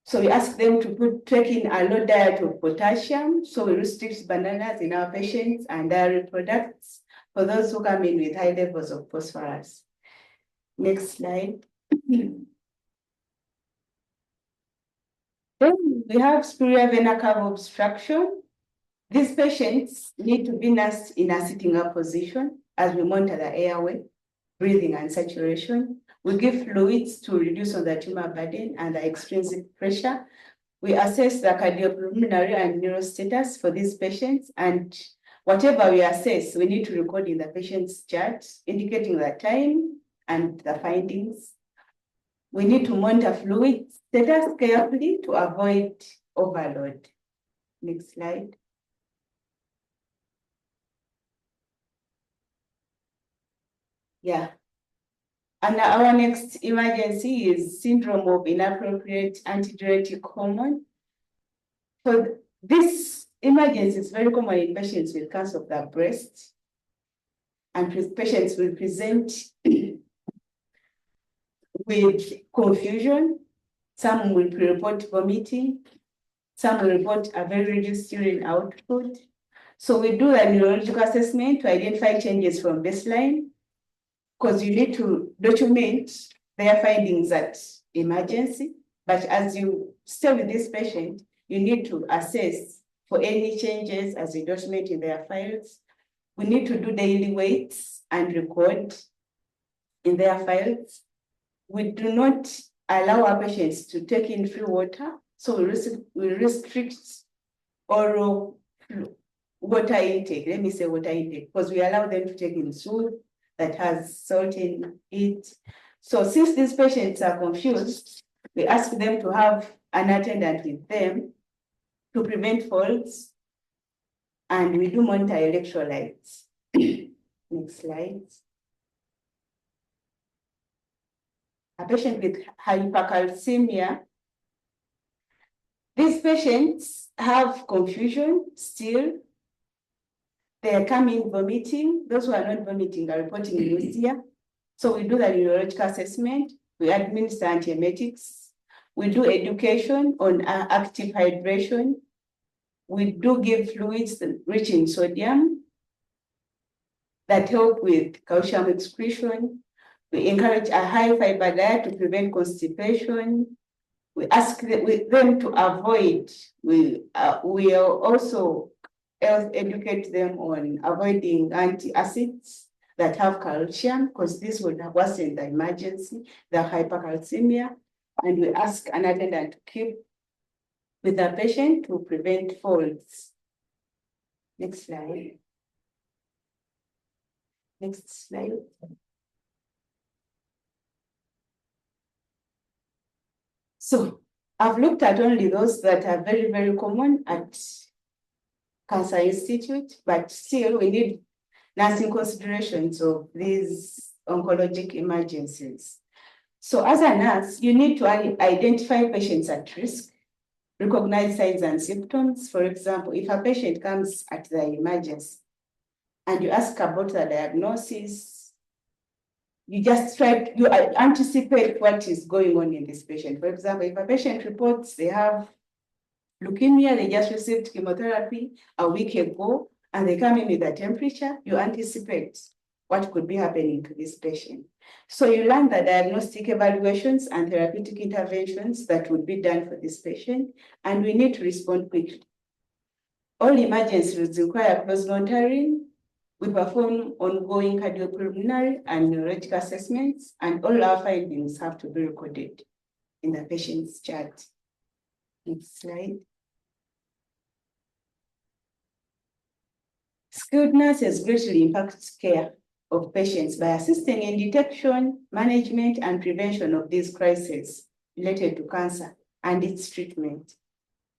So we ask them to take in a low diet of potassium. So we restrict bananas in our patients and dairy products for those who come in with high levels of phosphorus. Next slide. Then we have superior vena cava obstruction. These patients need to be nursed in a sitting up position as we monitor the airway, breathing, and saturation. We give fluids to reduce on the tumor burden and the extrinsic pressure. We assess the cardiopulmonary and neural status for these patients, and whatever we assess, we need to record in the patient's chart, indicating the time and the findings. We need to monitor fluid status carefully to avoid overload. Next slide. Yeah. And our next emergency is syndrome of inappropriate antidiuretic hormone. So this emergency is very common in patients with cancer of the breast, and patients will present with confusion. Some will report vomiting. Some will report a very reduced urine output. So we do a neurological assessment to identify changes from baseline, because you need to document their findings at emergency. But as you stay with this patient, you need to assess for any changes as you document in their files. We need to do daily weights and record in their files. We do not allow our patients to take in free water, so we restrict oral water intake. Let me say water intake, because we allow them to take in soup that has salt in it. So since these patients are confused, we ask them to have an attendant with them to prevent falls, and we do monitor electrolytes. Next slide. A patient with hypercalcemia, These patients have confusion still. They are coming vomiting. Those who are not vomiting are reporting nausea. So we do the neurological assessment. We administer antiemetics. We do education on active hydration. We do give fluids rich in sodium that help with calcium excretion. We encourage a high fiber diet to prevent constipation. We ask them to avoid, we also educate them on avoiding antacids that have calcium, because this would worsen the emergency, the hypercalcemia. And we ask an attendant to keep with the patient to prevent falls. Next slide. Next slide. So I've looked at only those that are very, very common at Cancer Institute, but still we need nursing considerations of these oncologic emergencies. So as a nurse, you need to identify patients at risk, recognize signs and symptoms. For example, if a patient comes at the emergency and you ask about the diagnosis, you just you anticipate what is going on in this patient. For example, if a patient reports they have leukemia, they just received chemotherapy a week ago, and they come in with a temperature, you anticipate what could be happening to this patient. So you learn the diagnostic evaluations and therapeutic interventions that would be done for this patient, and we need to respond quickly. All emergencies require close monitoring. We perform ongoing cardiopulmonary and neurological assessments, and all our findings have to be recorded in the patient's chart. Next slide. Skilled nurses greatly impact care of patients by assisting in detection, management, and prevention of these crises related to cancer and its treatment.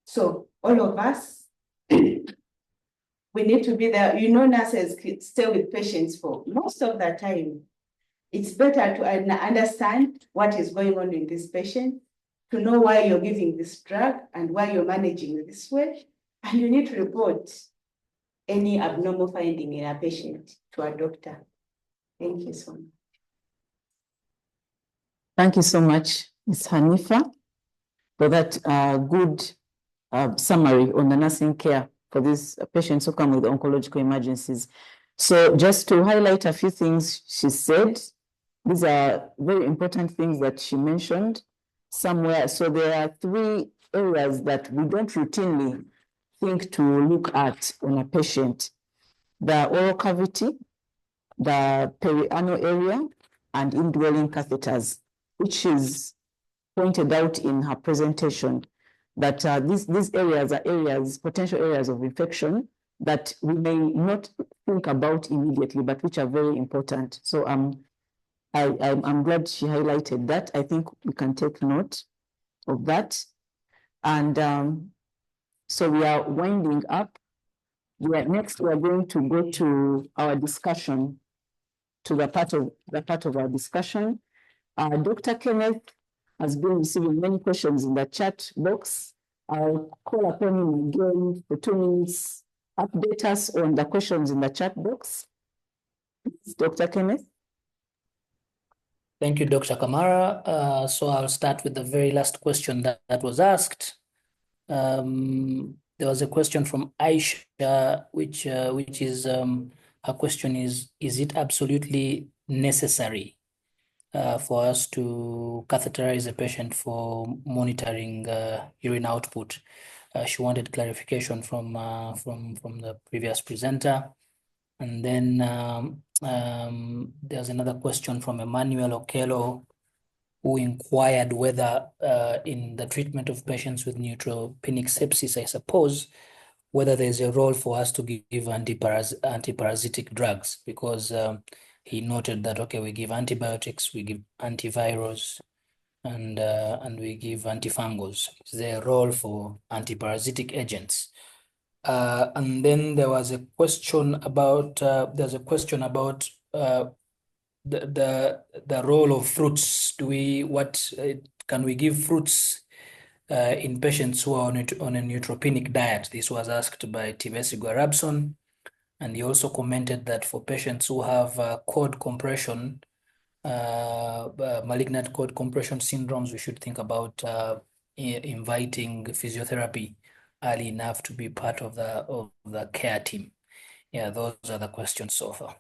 So all of us, we need to be there. You know, nurses stay with patients for most of the time. It's better to understand what is going on in this patient, to know why you're giving this drug and why you're managing this way. And you need to report any abnormal finding in a patient to a doctor. Thank you so much. Thank you so much, Ms. Hanifa, for that good summary on the nursing care for these patients who come with oncological emergencies. So just to highlight a few things she said, these are very important things that she mentioned somewhere. So there are 3 areas that we don't routinely think to look at on a patient: the oral cavity, the perianal area, and indwelling catheters, which is pointed out in her presentation, that these areas are potential areas of infection that we may not think about immediately, but which are very important. So I'm glad she highlighted that. I think we can take note of that. And so we are winding up. Next, we are going to go to our discussion, to the part of our discussion. Dr. Kenneth has been receiving many questions in the chat box. I'll call upon him again for 2 minutes. Update us on the questions in the chat box. Please, Dr. Kenneth. Thank you, Dr. Kamara. So I'll start with the very last question that was asked. There was a question from Aisha, which is, her question is it absolutely necessary for us to catheterize a patient for monitoring urine output? She wanted clarification from the previous presenter. And then there's another question from Emmanuel Okello, who inquired whether in the treatment of patients with neutropenic sepsis, I suppose, whether there's a role for us to give antiparasitic drugs, because he noted that, okay, we give antibiotics, we give antivirals, and we give antifungals. Is there a role for antiparasitic agents? And then there was a question about the role of fruits. Can we give fruits in patients who are on a neutropenic diet. This was asked by Tivesi Guarabson, and he also commented that for patients who have cord compression, malignant cord compression syndromes, we should think about inviting physiotherapy early enough to be part of the care team. Yeah, those are the questions so far.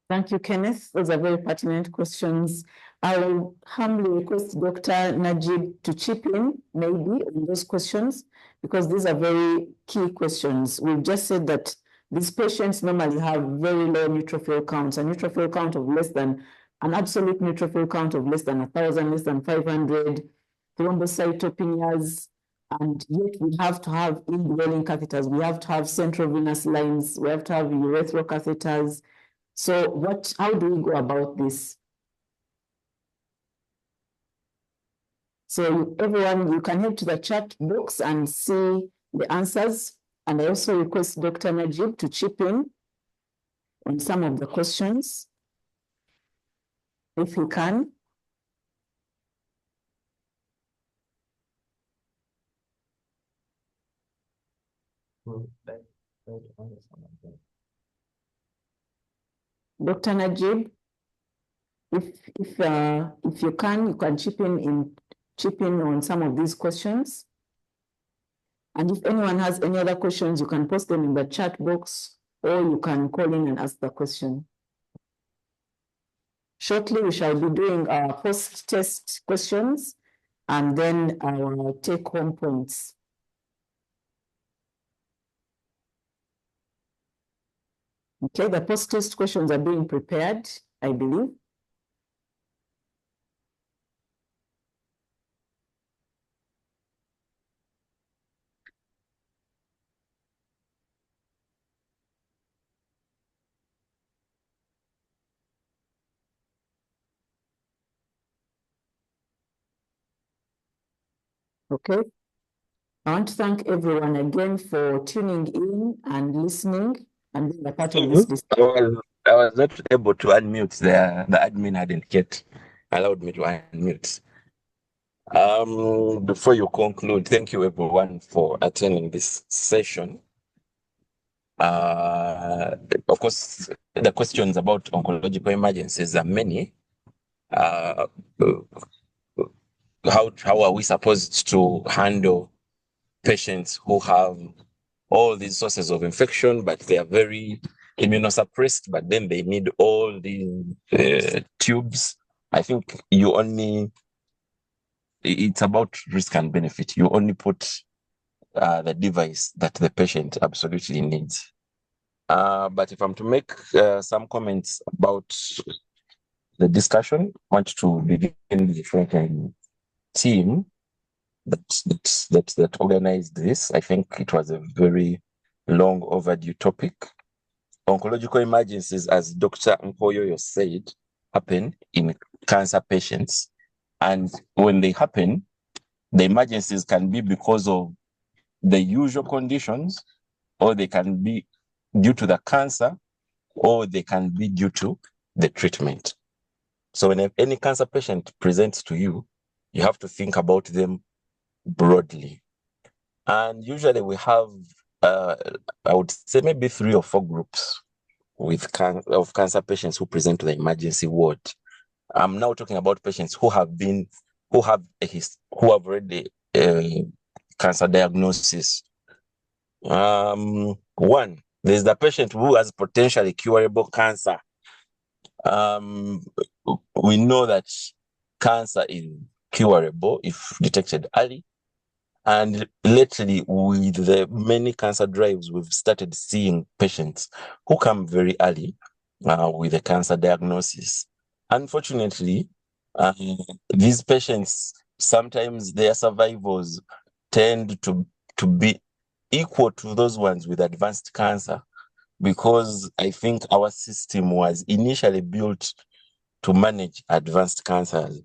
Thank you, Kenneth. Those are very pertinent questions. I will humbly request Dr. Najib to chip in maybe on those questions, because these are very key questions. We've just said that these patients normally have very low neutrophil counts, a neutrophil count of less than, an absolute neutrophil count of less than 1,000, less than 500, thrombocytopenias, and yet we have to have indwelling catheters. We have to have central venous lines. We have to have urethral catheters. So how do we go about this? So everyone, you can head to the chat box and see the answers. And I also request Dr. Najib to chip in on some of the questions, if he can. Dr. Najib, if you can chip in on some of these questions. And if anyone has any other questions, you can post them in the chat box, or you can call in and ask the question. Shortly, we shall be doing our post-test questions and then our take-home points. Okay, the post-test questions are being prepared, I believe. Okay. I want to thank everyone again for tuning in and listening and being a part of this discussion. I was not able to unmute there. The admin hadn't yet allowed me to unmute. Before you conclude, thank you everyone for attending this session. Of course, the questions about oncological emergencies are many. How are we supposed to handle patients who have all these sources of infection, but they are very immunosuppressed, but then they need all the tubes? I think it's about risk and benefit. You only put the device that the patient absolutely needs. But if I'm to make some comments about the discussion, I want to begin with the front-end team that organized this. I think it was a very long overdue topic. Oncological emergencies, as Dr. Nkoyooyo said, happen in cancer patients. And when they happen, the emergencies can be because of the usual conditions, or they can be due to the cancer, or they can be due to the treatment. So when any cancer patient presents to you, you have to think about them broadly. And usually we have, I would say maybe 3 or 4 groups of cancer patients who present to the emergency ward. I'm now talking about patients who have already cancer diagnosis. One, there's the patient who has potentially curable cancer. We know that cancer is curable if detected early. And lately, with the many cancer drives, we've started seeing patients who come very early with a cancer diagnosis. Unfortunately, these patients, sometimes their survivals tend to be equal to those ones with advanced cancer, because I think our system was initially built to manage advanced cancers.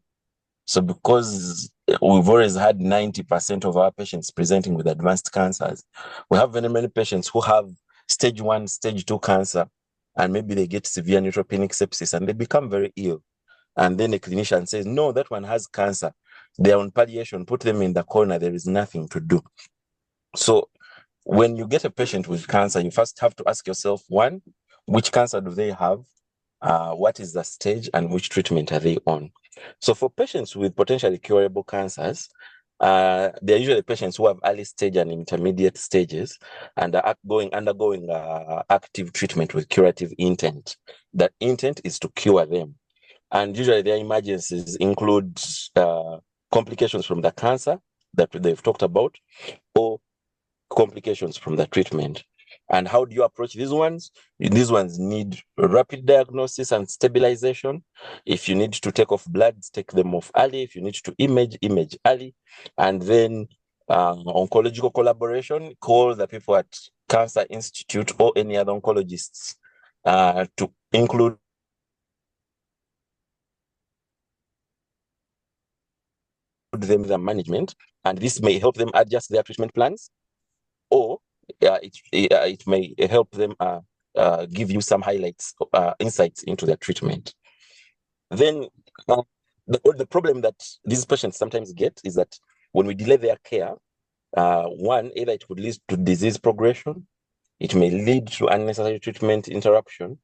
So because we've always had 90% of our patients presenting with advanced cancers, we have very many patients who have stage 1, stage 2 cancer, and maybe they get severe neutropenic sepsis and they become very ill. And then the clinician says, no, that one has cancer. they're on palliation, put them in the corner, there is nothing to do. So when you get a patient with cancer, you first have to ask yourself, one, which cancer do they have? What is the stage and which treatment are they on? So for patients with potentially curable cancers, they're usually patients who have early stage and intermediate stages and are undergoing active treatment with curative intent. That intent is to cure them. And usually their emergencies include complications from the cancer that they've talked about, or complications from the treatment. And how do you approach these ones? These ones need rapid diagnosis and stabilization. If you need to take off bloods, take them off early. If you need to image early. And then oncological collaboration, call the people at Cancer Institute or any other oncologists to include them the management, and this may help them adjust their treatment plans, or it may help them give you some highlights, insights into their treatment. Then the problem that these patients sometimes get is that when we delay their care, one, either it could lead to disease progression, it may lead to unnecessary treatment interruption,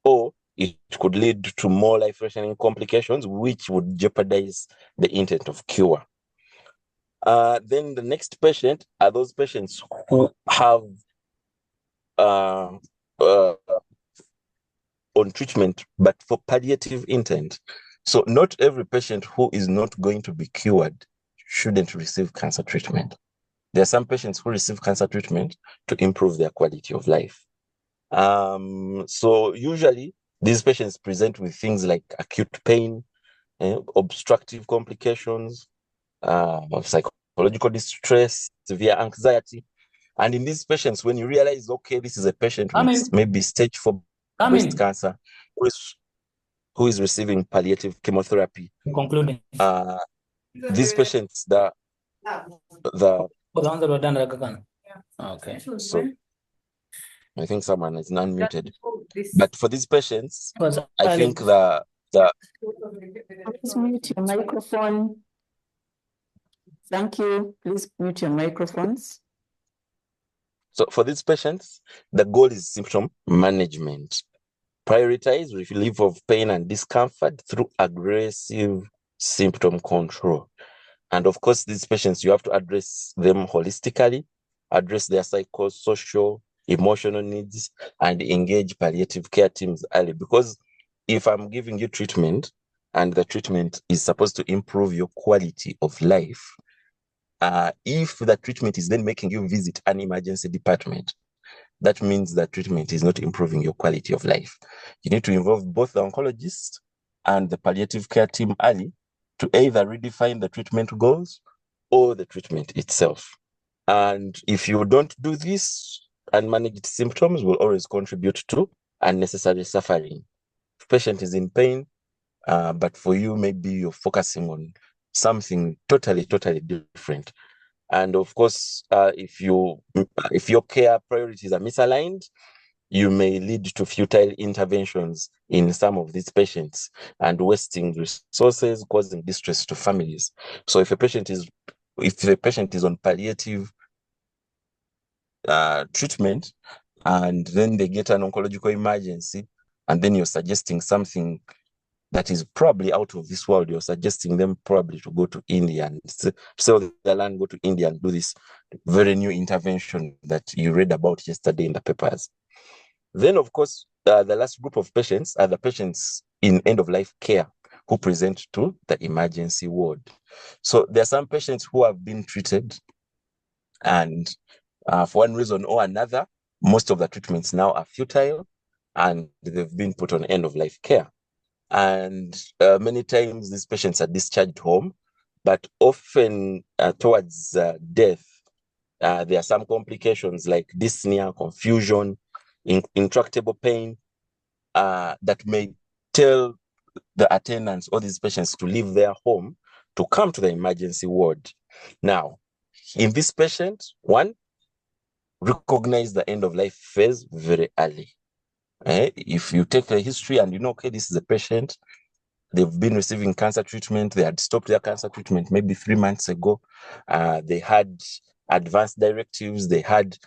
or it could lead to more life-threatening complications, which would jeopardize the intent of cure. Then the next patient are those patients who have on treatment, but for palliative intent. So not every patient who is not going to be cured shouldn't receive cancer treatment. There are some patients who receive cancer treatment to improve their quality of life. So usually these patients present with things like acute pain, obstructive complications, psychological distress, severe anxiety. And in these patients, when you realize, okay, this is a patient with maybe stage 4 breast cancer who is receiving palliative chemotherapy. Concluding. These patients, the okay. So I think someone is unmuted. But for these patients, I think the Please mute your microphone. Thank you. Please mute your microphones. So for these patients, the goal is symptom management. Prioritize relief of pain and discomfort through aggressive symptom control. And of course, these patients, you have to address them holistically, address their psychosocial, emotional needs, and engage palliative care teams early. Because if I'm giving you treatment and the treatment is supposed to improve your quality of life, if the treatment is then making you visit an emergency department, that means that treatment is not improving your quality of life. You need to involve both the oncologist and the palliative care team early to either redefine the treatment goals or the treatment itself. And if you don't do this, unmanaged symptoms will always contribute to unnecessary suffering. If the patient is in pain, but for you, maybe you're focusing on something totally different. And of course, if your care priorities are misaligned, you may lead to futile interventions in some of these patients and wasting resources, causing distress to families. So if a patient is on palliative treatment and then they get an oncological emergency, and then you're suggesting something that is probably out of this world, you're suggesting them probably to go to India and sell their land, go to India and do this very new intervention that you read about yesterday in the papers. Then, of course, the last group of patients are the patients in end-of-life care who present to the emergency ward. So there are some patients who have been treated, and for one reason or another, most of the treatments now are futile and they've been put on end-of-life care. And many times these patients are discharged home, but often towards death, there are some complications like dyspnea, confusion, intractable pain that may tell the attendants or these patients to leave their home to come to the emergency ward. Now, in this patient, one, recognize the end of life phase very early. If you take the history and you know, okay, this is a patient they've been receiving cancer treatment. They had stopped their cancer treatment maybe 3 months ago. They had advanced directives. They had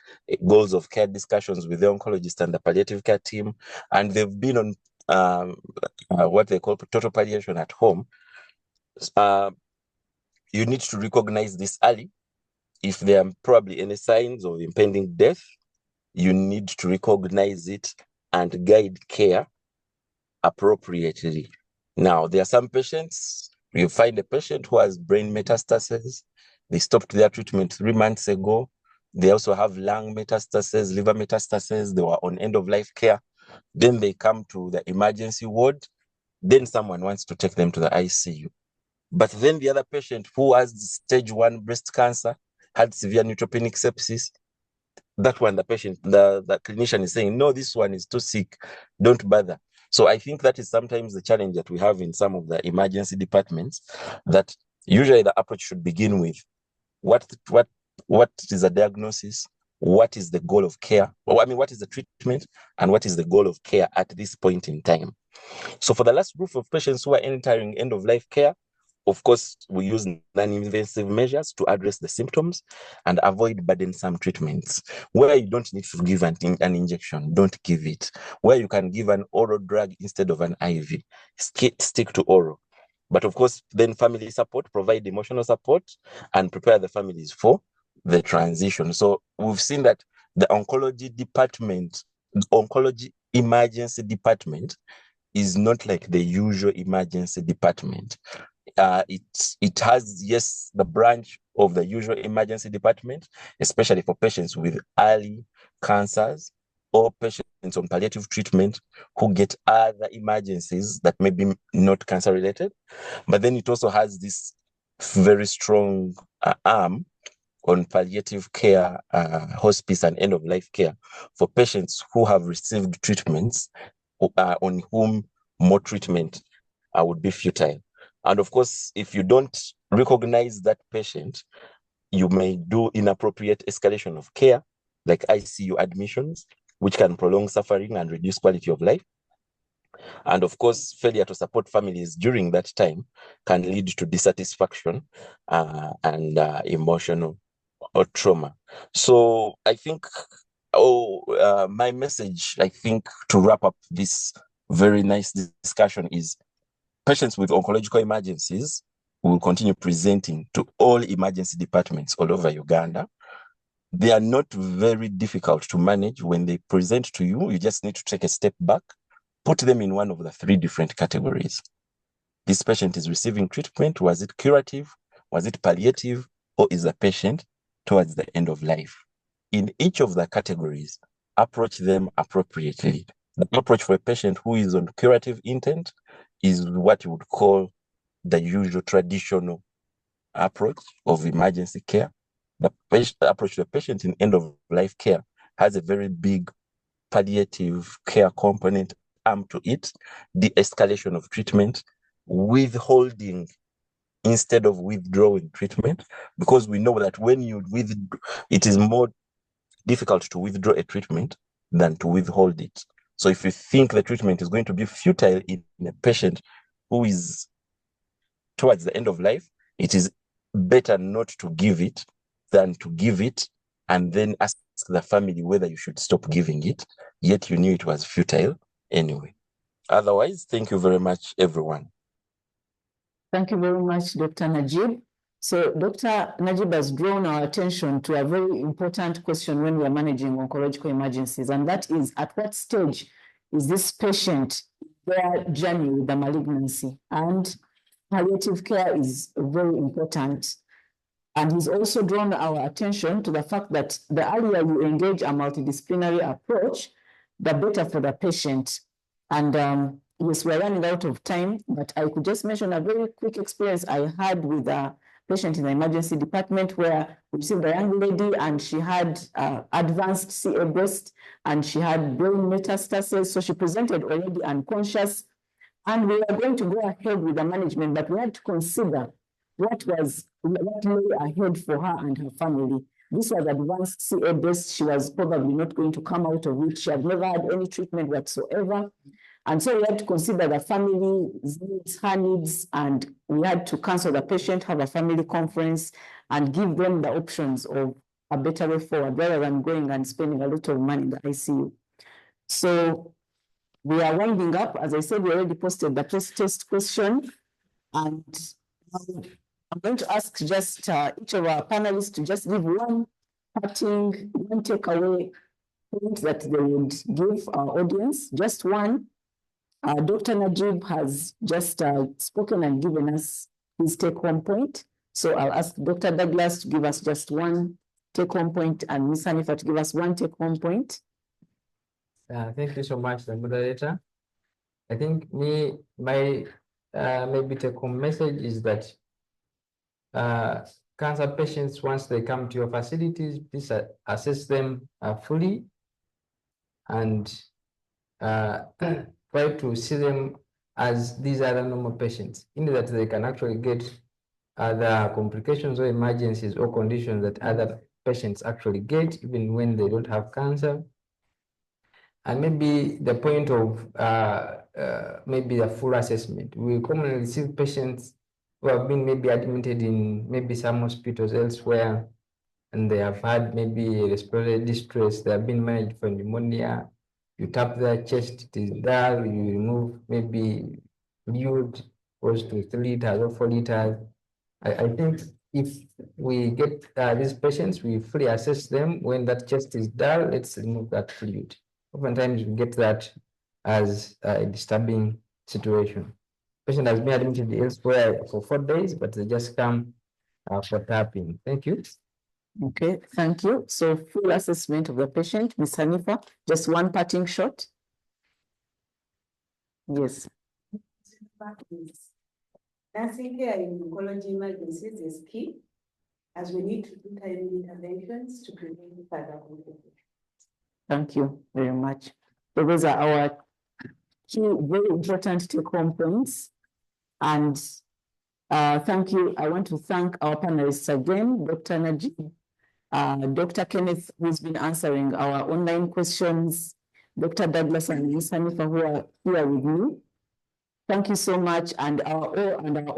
goals of care discussions with the oncologist and the palliative care team. And they've been on what they call total palliation at home. You need to recognize this early. If there are probably any signs of impending death, you need to recognize it and guide care appropriately. Now, there are some patients, you find a patient who has brain metastases. They stopped their treatment 3 months ago. They also have lung metastases, liver metastases. They were on end-of-life care. Then they come to the emergency ward. Then someone wants to take them to the ICU. But then the other patient who has stage 1 breast cancer, had severe neutropenic sepsis, that one, the patient, the clinician is saying, no, this one is too sick, don't bother. So I think that is sometimes the challenge that we have in some of the emergency departments, that usually the approach should begin with what is the diagnosis, what is the goal of care, or I mean, what is the treatment, and what is the goal of care at this point in time. So for the last group of patients who are entering end-of-life care, of course, we use non-invasive measures to address the symptoms and avoid burdensome treatments. Where you don't need to give an injection, don't give it. Where you can give an oral drug instead of an IV, stick to oral. But of course, then family support, provide emotional support, and prepare the families for the transition. So we've seen that the oncology department, the oncology emergency department, is not like the usual emergency department. It has, yes, the branch of the usual emergency department, especially for patients with early cancers or patients on palliative treatment who get other emergencies that may be not cancer related. But then it also has this very strong arm on palliative care, hospice and end-of-life care for patients who have received treatments on whom more treatment would be futile. And of course, if you don't recognize that patient, you may do inappropriate escalation of care, like ICU admissions, which can prolong suffering and reduce quality of life. And of course, failure to support families during that time can lead to dissatisfaction and emotional or trauma. So I think, my message, I think, to wrap up this very nice discussion is, patients with oncological emergencies will continue presenting to all emergency departments all over Uganda. They are not very difficult to manage. When they present to you, you just need to take a step back, put them in one of the 3 different categories. This patient is receiving treatment. Was it curative? Was it palliative? Or is the patient towards the end of life? In each of the categories, approach them appropriately. The approach for a patient who is on curative intent is what you would call the usual traditional approach of emergency care. The approach to a patient in end-of-life care has a very big palliative care component arm to it, de-escalation of treatment, withholding instead of withdrawing treatment, because we know that when you it is more difficult to withdraw a treatment than to withhold it. So if you think the treatment is going to be futile in a patient who is towards the end of life, it is better not to give it than to give it and then ask the family whether you should stop giving it, yet you knew it was futile anyway. Otherwise, thank you very much, everyone. Thank you very much, Dr. Najib. So Dr. Najib has drawn our attention to a very important question when we are managing oncological emergencies, and that is, at what stage is this patient their journey with the malignancy? And palliative care is very important. And he's also drawn our attention to the fact that the earlier you engage a multidisciplinary approach, the better for the patient. And yes, we're running out of time, but I could just mention a very quick experience I had with a patient in the emergency department where we received a young lady and she had advanced CA breast and she had brain metastasis. So she presented already unconscious, and we were going to go ahead with the management, but we had to consider what lay ahead for her and her family. This was advanced CA breast. She was probably not going to come out of it. She had never had any treatment whatsoever. And so we had to consider the family's needs, her needs, and we had to counsel the patient, have a family conference, and give them the options of a better way forward rather than going and spending a lot of money in the ICU. So we are winding up. As I said, we already posted the post-test question, and I'm going to ask just each of our panelists to just give one takeaway point that they would give our audience, just one. Dr. Najib has just spoken and given us his take-home point. So I'll ask Dr. Douglas to give us just one take-home point and Ms. Hanifa to give us one take-home point. Thank you so much, the moderator. I think my maybe take-home message is that cancer patients, once they come to your facilities, please assess them fully and try to see them as these are the normal patients, in that they can actually get other complications or emergencies or conditions that other patients actually get, even when they don't have cancer. And maybe the point of maybe a full assessment. We commonly receive patients who have been maybe admitted in maybe some hospitals elsewhere, and they have had maybe respiratory distress, they have been managed for pneumonia. You tap their chest, it is dull, you remove maybe fluid, goes to 3 liters or 4 liters. I think if we get these patients, we fully assess them. When that chest is dull, let's remove that fluid. Oftentimes we get that as a disturbing situation. Patient has been admitted elsewhere for 4 days, but they just come for tapping. Thank you. Okay, thank you. So full assessment of the patient, Ms. Hanifa, just one parting shot. Yes. Nursing care in oncology emergencies is key, as we need to do timely interventions to prevent further complications. Thank you very much. So those are our two very important take-home points. And thank you. I want to thank our panelists again, Dr. Najib, Dr. Kenneth, who's been answering our online questions, Dr. Douglas and Ms. Hanifa, who are here with me. Thank you so much, and our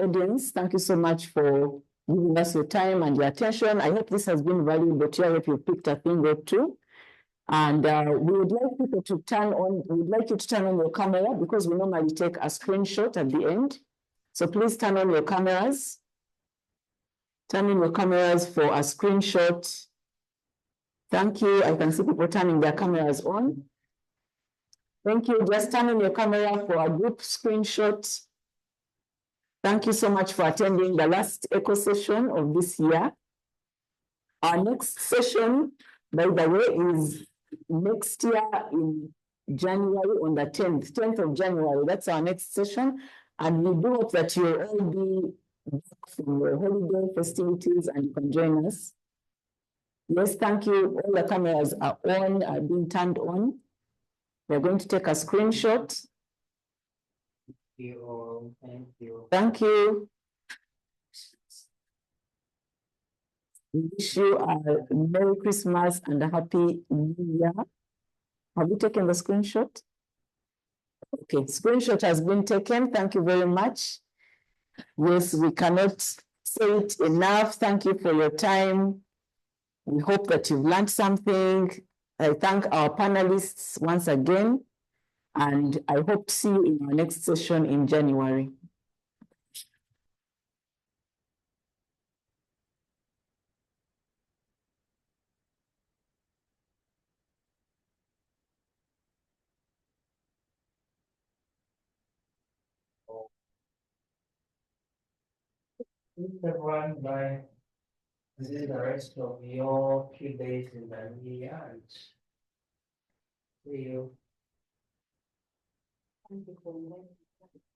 audience, thank you so much for giving us your time and your attention. I hope this has been valuable to you. I hope you picked a thing or two. And we would like people to turn on, we would like you to turn on your camera, because we normally take a screenshot at the end. So please turn on your cameras. Turn on your cameras for a screenshot. Thank you. I can see people turning their cameras on. Thank you. Just turn on your camera for a group screenshot. Thank you so much for attending the last echo session of this year. Our next session, by the way, is next year in January on the 10th of January. That's our next session. And we do hope that you'll all be back from your holiday festivities and you can join us. Yes, thank you. All the cameras are on, are being turned on. We're going to take a screenshot. Thank you. Thank you. Thank you. We wish you a Merry Christmas and a Happy New Year. Have you taken the screenshot? Okay, screenshot has been taken. Thank you very much. Yes, we cannot say it enough. Thank you for your time. We hope that you've learned something. I thank our panelists once again, and I hope to see you in our next session in January. Everyone, bye. This is the rest of your few days in the new year. See you. Thank you for